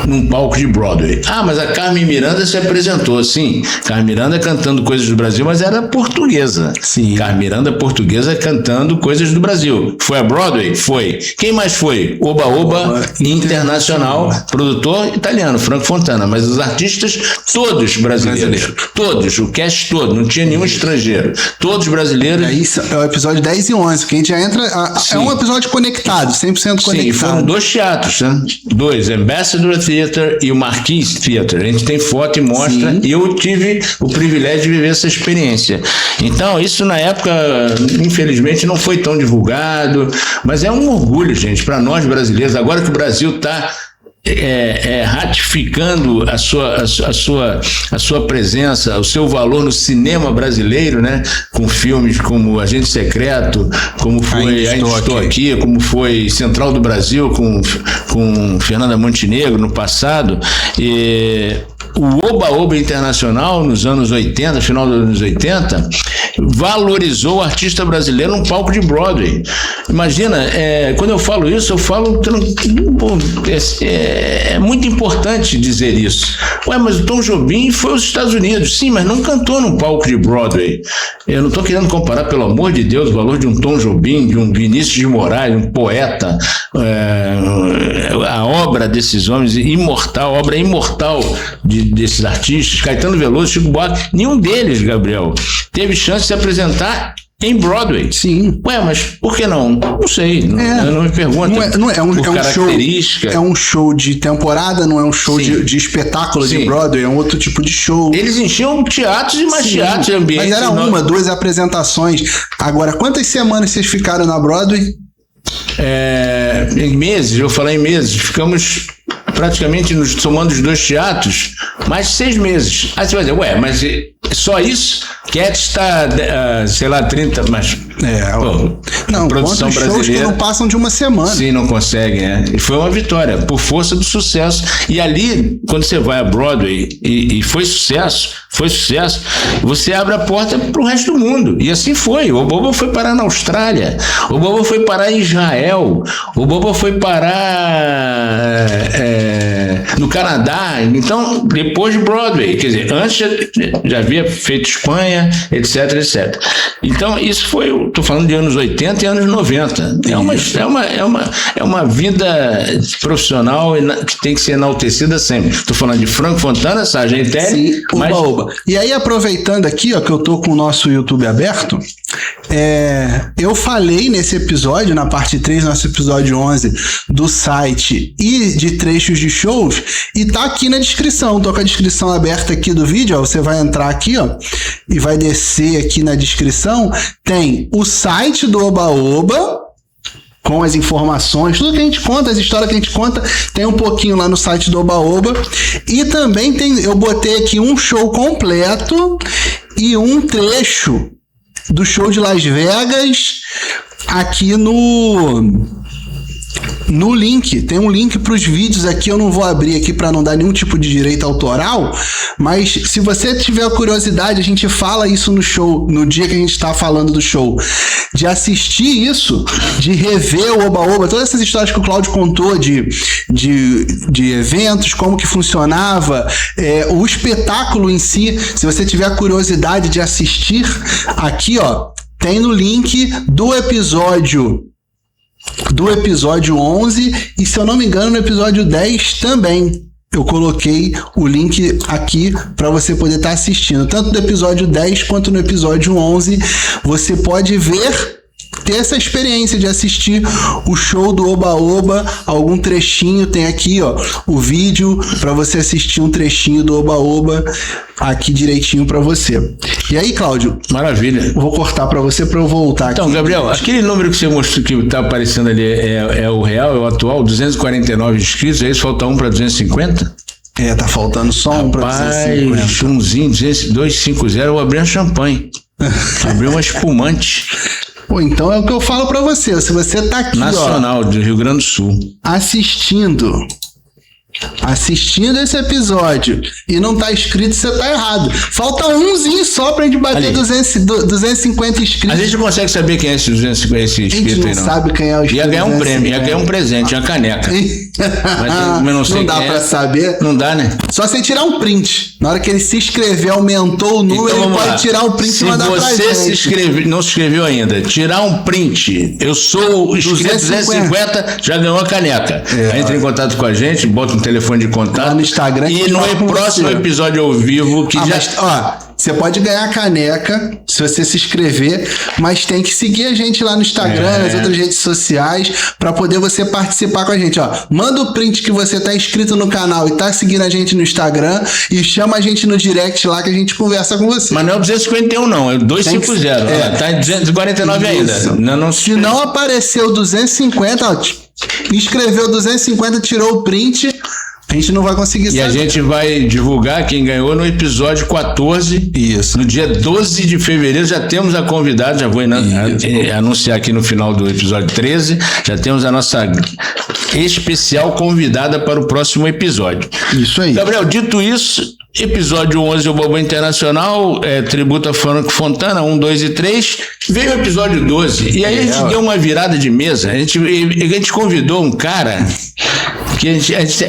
num palco de Broadway. Mas a Carmen Miranda se apresentou, sim. Carmen Miranda cantando coisas do Brasil, mas era portuguesa.
Sim.
Carmen Miranda portuguesa cantando coisas do Brasil. Foi a Broadway? Foi. Quem mais foi? Oba Oba Internacional, produtor italiano, Franco Fontana, mas os artistas todos brasileiros. Todos, o cast todo, não tinha nenhum estrangeiro. Todos brasileiros
Aí é o episódio 10 e 11, que a gente já entra... É um episódio conectado, 100% conectado.
Sim, foram 2 teatros, né? 2, Ambassador Theatre e o Marquis Theatre. A gente tem foto e mostra, e eu tive o privilégio de viver essa experiência. Então, isso na época, infelizmente, não foi tão divulgado, mas é um orgulho, gente, para nós brasileiros. Agora que o Brasil está ratificando a sua presença, o seu valor no cinema brasileiro, né? Com filmes como Agente Secreto, como foi Ainda Estou Aqui, como foi Central do Brasil com Fernanda Montenegro no passado. E o Oba-Oba Internacional, nos anos 80, final dos anos 80, valorizou o artista brasileiro num palco de Broadway. Imagina, quando eu falo isso, eu falo... É muito importante dizer isso. Mas o Tom Jobim foi aos Estados Unidos. Sim, mas não cantou num palco de Broadway. Eu não estou querendo comparar, pelo amor de Deus, o valor de um Tom Jobim, de um Vinícius de Moraes, um poeta, a obra desses homens, a obra imortal desses artistas, Caetano Veloso, Chico Buarque, nenhum deles, Gabriel, teve chance de se apresentar em Broadway.
Sim.
Mas por que não? Não sei. Eu não me pergunto.
É um show de temporada, não é um show de espetáculo de Broadway, é um outro tipo de show.
Eles enchiam teatros e mais teatros de ambiente.
Mas era 2 apresentações. Agora, quantas semanas vocês ficaram na Broadway?
Em meses, eu vou falar em meses. Ficamos praticamente, somando os 2 teatros, mais de 6 meses. Aí você vai dizer, mas só isso? Cats está, 30, mas...
não, produção brasileira, shows que não passam de uma semana.
Sim, não conseguem, E foi uma vitória, por força do sucesso. E ali, quando você vai a Broadway, e foi sucesso, você abre a porta para o resto do mundo. E assim foi. O Oba-Oba foi parar na Austrália, o Oba-Oba foi parar em Israel, o Oba-Oba foi parar no Canadá. Então, depois de Broadway, quer dizer, antes já havia feito Espanha, etc, etc. Então, isso foi, estou falando de anos 80 e anos 90. É uma vida profissional que tem que ser enaltecida sempre. Estou falando de Franco Fontana, Sargentelli,
Oba-Oba. E aí, aproveitando aqui, que eu tô com o nosso YouTube aberto, eu falei nesse episódio, na parte 3, nosso episódio 11, do site e de trechos de shows, e tá aqui na descrição. Tô com a descrição aberta aqui do vídeo, você vai entrar aqui, e vai descer aqui na descrição, tem o site do Oba-Oba, com as informações, tudo que a gente conta, as histórias que a gente conta, tem um pouquinho lá no site do Oba-Oba. E também eu botei aqui um show completo e um trecho do show de Las Vegas aqui no link. Tem um link para os vídeos aqui, eu não vou abrir aqui para não dar nenhum tipo de direito autoral, mas se você tiver curiosidade, a gente fala isso no show, no dia que a gente está falando do show, de assistir isso, de rever o Oba-Oba, todas essas histórias que o Cláudio contou de eventos, como que funcionava, o espetáculo em si. Se você tiver curiosidade de assistir, aqui tem no link do episódio 11, e se eu não me engano no episódio 10 também eu coloquei o link aqui para você poder estar assistindo, tanto do episódio 10 quanto no episódio 11. Você pode ter essa experiência de assistir o show do Oba-Oba, algum trechinho, tem aqui o vídeo para você assistir um trechinho do Oba-Oba aqui direitinho para você. E aí, Cláudio?
Maravilha.
Vou cortar para você para eu voltar
então,
aqui.
Então, Gabriel, aquele número que você mostrou que está aparecendo ali é o real, é o atual, 249 inscritos, é isso? Falta um para 250?
Tá faltando só um para 250.
Umzinho, 250, eu vou abrir uma champanhe. Abrir uma espumante.
Então é o que eu falo pra você. Se você tá aqui,
Nacional, do Rio Grande do Sul, assistindo esse episódio e não tá inscrito, você tá errado. Falta umzinho só pra gente bater 250 inscritos. A gente não consegue saber quem é esse 250 inscrito aí, não. A gente não sabe quem é o inscrito. Ia ganhar um prêmio, ia ganhar um presente, uma caneca. Mas eu não sei. Não dá pra saber. Não dá, né? Só você tirar um print. Na hora que ele se inscrever, aumentou o número, então, ele pode tirar o print e mandar pra gente. Se você não se inscreveu ainda, tirar um print. Eu sou inscrito 250, já ganhou a caneca. Aí entra em contato com a gente, bota um telefone de contato. Lá no Instagram. E no próximo episódio ao vivo, que
você pode ganhar a caneca se você se inscrever, mas tem que seguir a gente lá no Instagram, nas outras redes sociais, para poder você participar com a gente, ó. Manda o print que você tá inscrito no canal e tá seguindo a gente no Instagram e chama a gente no direct lá que a gente conversa com você.
Mas não é o 251 não, é o 250. Tá em 249 ainda.
Se não apareceu 250, ó, inscreveu 250, tirou o print, a gente não vai conseguir saber.
E a gente vai divulgar quem ganhou no episódio 14.
Isso.
No dia 12 de fevereiro já temos a convidada, já vou anunciar aqui no final do episódio 13, já temos a nossa especial convidada para o próximo episódio.
Isso aí.
Gabriel, dito isso, episódio 11 do Bobo Internacional, tributo a Franco Fontana, 1, 2 e 3, veio o episódio 12, e aí a gente deu uma virada de mesa, a gente convidou um cara que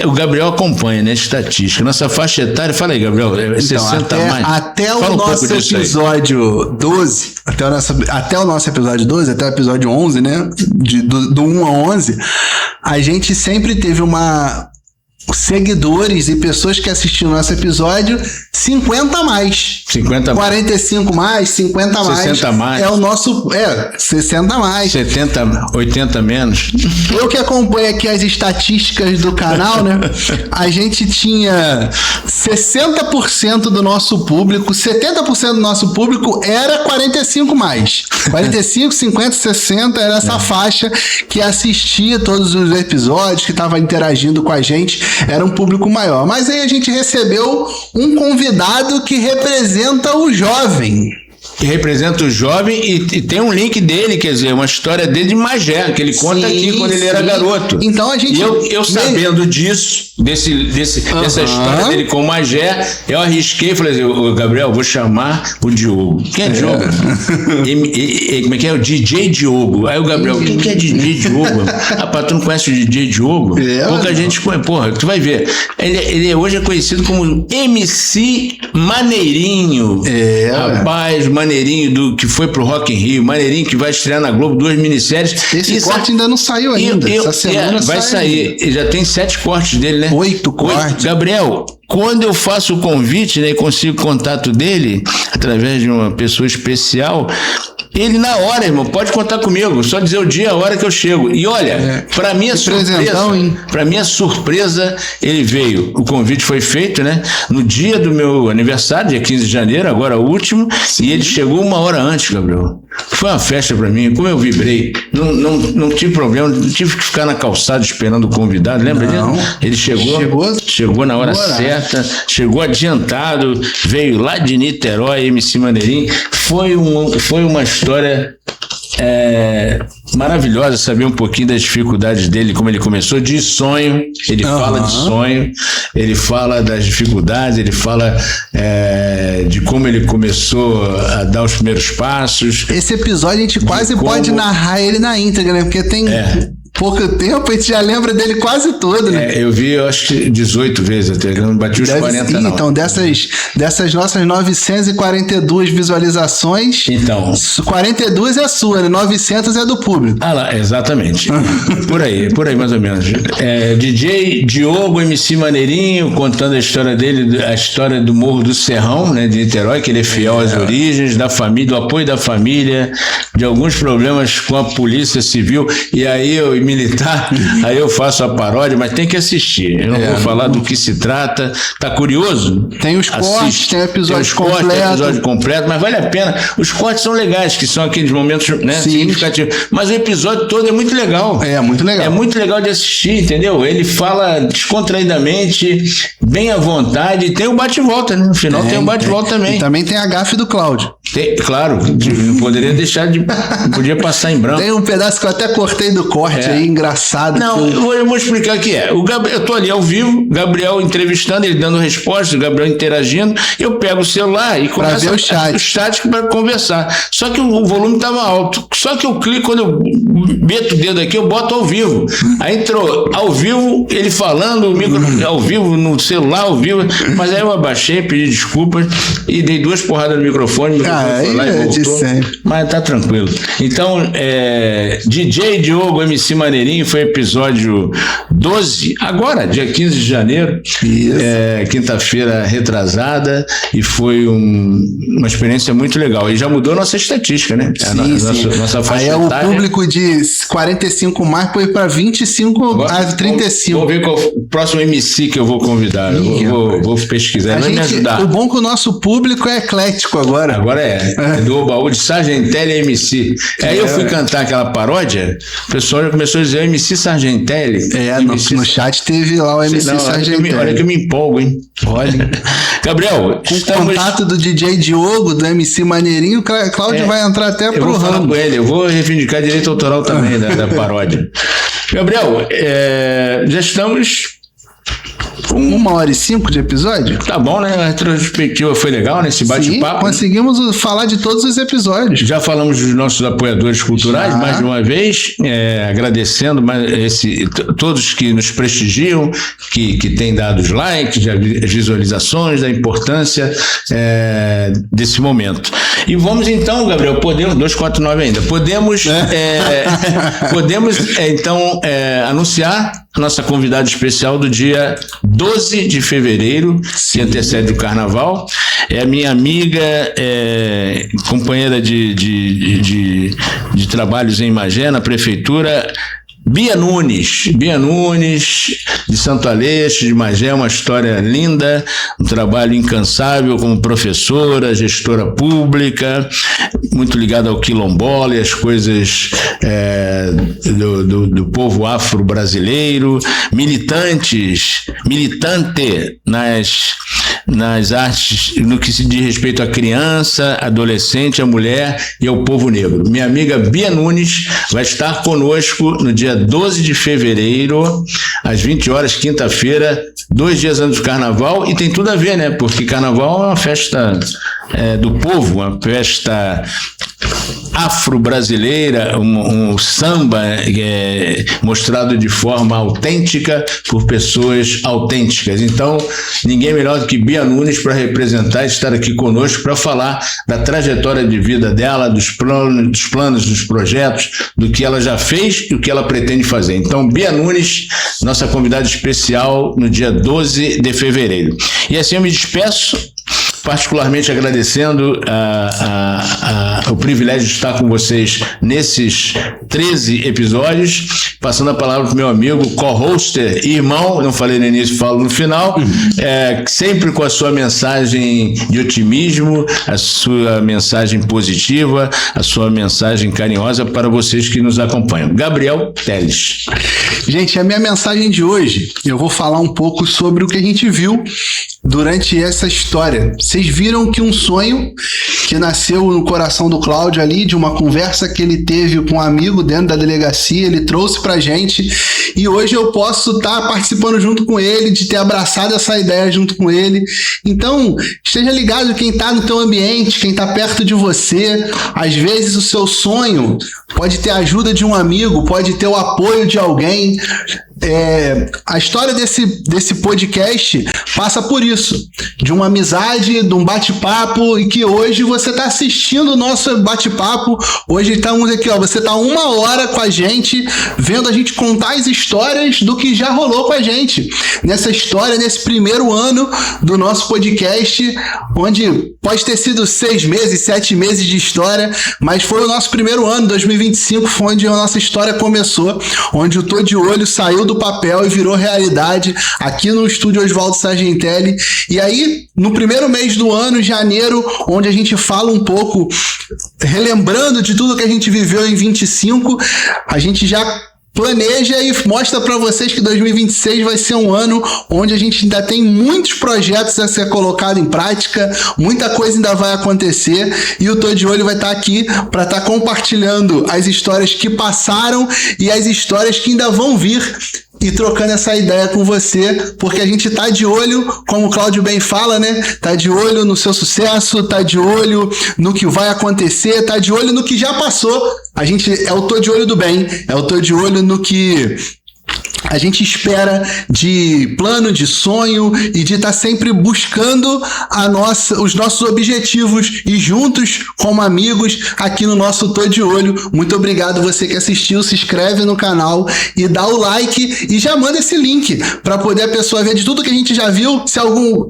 o Gabriel acompanha, né, estatística, nossa faixa etária, fala aí, Gabriel, então, 60 mais.
Até o nosso episódio 12, até o nosso episódio 12, até o episódio 11, né, do 1 a 11, a gente sempre teve seguidores e pessoas que assistiram nosso episódio 50 a mais.
50 mais.
45 mais, 50 mais.
60 mais.
É o nosso. 60 mais.
70, 80 menos.
Eu que acompanho aqui as estatísticas do canal, né? A gente tinha 60% do nosso público, 70% do nosso público era 45 mais. 45, 50, 60 era essa faixa que assistia todos os episódios, que estava interagindo com a gente. Era um público maior. Mas aí a gente recebeu um convidado que representa o jovem.
Que representa o jovem e tem um link dele, quer dizer, uma história dele de Magé, que ele conta aqui quando ele era garoto.
Então a gente...
E eu sabendo disso, dessa história dele com Magé, eu arrisquei e falei assim, ô Gabriel, vou chamar o Diogo. Quem é Diogo? Como é que é? O DJ Diogo. Aí o Gabriel, quem é DJ Diogo? Rapaz, tu não conhece o DJ Diogo? Pouca gente conhece. Porra, tu vai ver. Ele hoje é conhecido como MC Maneirinho. Rapaz, Maneirinho que foi pro Rock in Rio, Maneirinho que vai estrear na Globo 2 minisséries.
Esse corte ainda não saiu ainda. Essa semana
vai sair. Já tem 7 cortes dele, né?
8 cortes.
Gabriel, quando eu faço o convite, né, e consigo o contato dele através de uma pessoa especial, ele na hora, irmão, pode contar comigo, só dizer o dia e a hora que eu chego. E olha, para minha surpresa, ele veio. O convite foi feito, né, no dia do meu aniversário, dia 15 de janeiro, agora o último, e ele chegou 1 hora antes, Gabriel. Foi uma festa para mim, como eu vibrei. Não tive problema, não tive que ficar na calçada esperando o convidado, lembra disso? Ele chegou na hora certa, chegou adiantado, veio lá de Niterói, MC Maneirinho. Foi uma história maravilhosa, saber um pouquinho das dificuldades dele, como ele começou de sonho, ele fala de sonho, ele fala das dificuldades, ele fala de como ele começou a dar os primeiros passos.
Esse episódio a gente quase pode narrar ele na íntegra, né? Porque tem pouco tempo, a gente já lembra dele quase todo, né?
Eu vi, eu acho que 18 vezes até, não bati os 40 não.
Então, dessas nossas 942 visualizações, 42 é sua, né? 900 é do público.
Ah lá, exatamente. Por aí mais ou menos. DJ Diogo, MC Maneirinho, contando a história dele, a história do Morro do Serrão, né, de Niterói, que ele é fiel às origens, da família, do apoio da família, de alguns problemas com a polícia civil, e aí militar, aí eu faço a paródia, mas tem que assistir. Eu não vou falar do que se trata. Tá curioso?
Tem os cortes, tem episódio completo,
mas vale a pena. Os cortes são legais, que são aqueles momentos, né, significativos. Mas o episódio todo é muito legal.
É muito legal.
É muito legal de assistir, entendeu? Ele fala descontraidamente, bem à vontade, e tem o bate-volta, né? No final tem o bate-volta também.
E também tem a gafe do Cláudio.
Claro, não poderia deixar de... Podia passar em branco.
Tem um pedaço que eu até cortei do corte aí, engraçado.
Não, eu vou explicar o que é. Eu tô ali ao vivo, Gabriel entrevistando, ele dando resposta, o Gabriel interagindo, eu pego o celular e começo
o chat
para conversar. Só que o volume estava alto. Só que eu clico, quando eu meto o dedo aqui, eu boto ao vivo. Aí entrou ao vivo, ele falando, o micro ao vivo, no celular ao vivo, mas aí eu abaixei, pedi desculpas e dei 2 porradas no microfone foi lá e voltou. Mas tá tranquilo. Então, DJ Diogo MC Maneirinho foi episódio 12, agora, dia 15 de janeiro, quinta-feira retrasada, e foi uma experiência muito legal. E já mudou nossa estatística, né? Nossa faixa
etária. Aí o público de 45 mais foi para 25 a 35.
Vou ver qual o próximo MC que eu vou convidar. Vou pesquisar. Vai me ajudar.
O bom é que o nosso público é eclético agora.
Agora é do baú de Sargentelli MC. Aí eu fui cantar aquela paródia, o pessoal já começou a dizer MC Sargentelli.
No chat teve lá o MC Sargentelli.
Olha que eu me empolgo, hein?
Olha.
Gabriel,
com o contato do DJ Diogo, do MC Maneirinho, o Cláudio vai entrar até pro ramo.
Eu vou falar com ele, eu vou reivindicar direito autoral também da paródia. Gabriel, já estamos...
1h05 de episódio?
Tá bom, né? A retrospectiva foi legal, né? Esse bate-papo.
Sim, conseguimos falar de todos os episódios.
Já falamos dos nossos apoiadores culturais, mais de uma vez, agradecendo todos que nos prestigiam, que têm dado os likes, as visualizações, da importância desse momento. E vamos então, Gabriel, 249 ainda, podemos então anunciar a nossa convidada especial do dia 12 de fevereiro, que antecede o Carnaval. É a minha amiga, companheira de trabalhos em Magé, na Prefeitura, Bia Nunes, de Santo Aleixo, de Magé, uma história linda, um trabalho incansável como professora, gestora pública, muito ligada ao quilombola e as coisas do povo afro-brasileiro, militante nas artes, no que se diz respeito à criança, adolescente, à mulher e ao povo negro. Minha amiga Bia Nunes vai estar conosco no dia 12 de fevereiro, às 20 horas, quinta-feira, 2 dias antes do Carnaval, e tem tudo a ver, né? Porque Carnaval é uma festa do povo, uma festa afro-brasileira, um samba mostrado de forma autêntica por pessoas autênticas. Então, ninguém melhor do que Bia Nunes para representar e estar aqui conosco para falar da trajetória de vida dela, dos planos, dos projetos, do que ela já fez e o que ela pretende fazer. Então, Bia Nunes, nossa convidada especial no dia 12 de fevereiro. E assim eu me despeço, particularmente agradecendo o privilégio de estar com vocês nesses 13 episódios, passando a palavra para o meu amigo, co-hoster e irmão, não falei no início, falo no final, sempre com a sua mensagem de otimismo, a sua mensagem positiva, a sua mensagem carinhosa para vocês que nos acompanham. Gabriel Teles.
Gente, a minha mensagem de hoje, eu vou falar um pouco sobre o que a gente viu durante essa história. Vocês viram que um sonho que nasceu no coração do Cláudio ali, de uma conversa que ele teve com um amigo dentro da delegacia, ele trouxe pra gente, e hoje eu posso estar participando junto com ele, de ter abraçado essa ideia junto com ele. Então, esteja ligado quem tá no teu ambiente, quem tá perto de você. Às vezes o seu sonho pode ter a ajuda de um amigo, pode ter o apoio de alguém. A história desse podcast passa por isso, de uma amizade, de um bate-papo, e que hoje você está assistindo o nosso bate-papo. Hoje estamos aqui, você está 1 hora com a gente, vendo a gente contar as histórias do que já rolou com a gente nessa história, nesse primeiro ano do nosso podcast, onde pode ter sido 6 meses, 7 meses de história, mas foi o nosso primeiro ano, 2025, foi onde a nossa história começou, onde o Tô de Olho saiu do papel e virou realidade aqui no estúdio Oswaldo Sargentelli. E aí, no primeiro mês do ano, janeiro, onde a gente fala um pouco, relembrando de tudo que a gente viveu em 25, a gente já planeja e mostra para vocês que 2026 vai ser um ano onde a gente ainda tem muitos projetos a ser colocado em prática, muita coisa ainda vai acontecer, e o Tô de Olho vai estar aqui para estar compartilhando as histórias que passaram e as histórias que ainda vão vir, e trocando essa ideia com você, porque a gente tá de olho, como o Cláudio bem fala, né? Tá de olho no seu sucesso, tá de olho no que vai acontecer, tá de olho no que já passou. A gente é o Tô de Olho do bem, é o Tô de Olho no que a gente espera de plano, de sonho e de estar sempre buscando os nossos objetivos e juntos, como amigos, aqui no nosso Tô de Olho. Muito obrigado você que assistiu, se inscreve no canal e dá o like e já manda esse link para poder a pessoa ver de tudo que a gente já viu. Se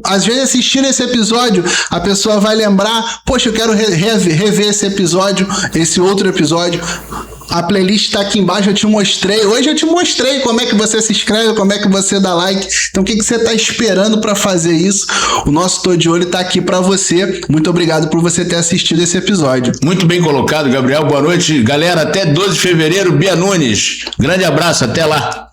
às vezes assistindo esse episódio, a pessoa vai lembrar, poxa, eu quero rever esse episódio, esse outro episódio. A playlist está aqui embaixo, eu te mostrei. Hoje eu te mostrei como é que você se inscreve, como é que você dá like. Então o que você está esperando para fazer isso? O nosso Tô de Olho está aqui para você. Muito obrigado por você ter assistido esse episódio.
Muito bem colocado, Gabriel. Boa noite, galera. Até 12 de fevereiro, Bia Nunes. Grande abraço, até lá.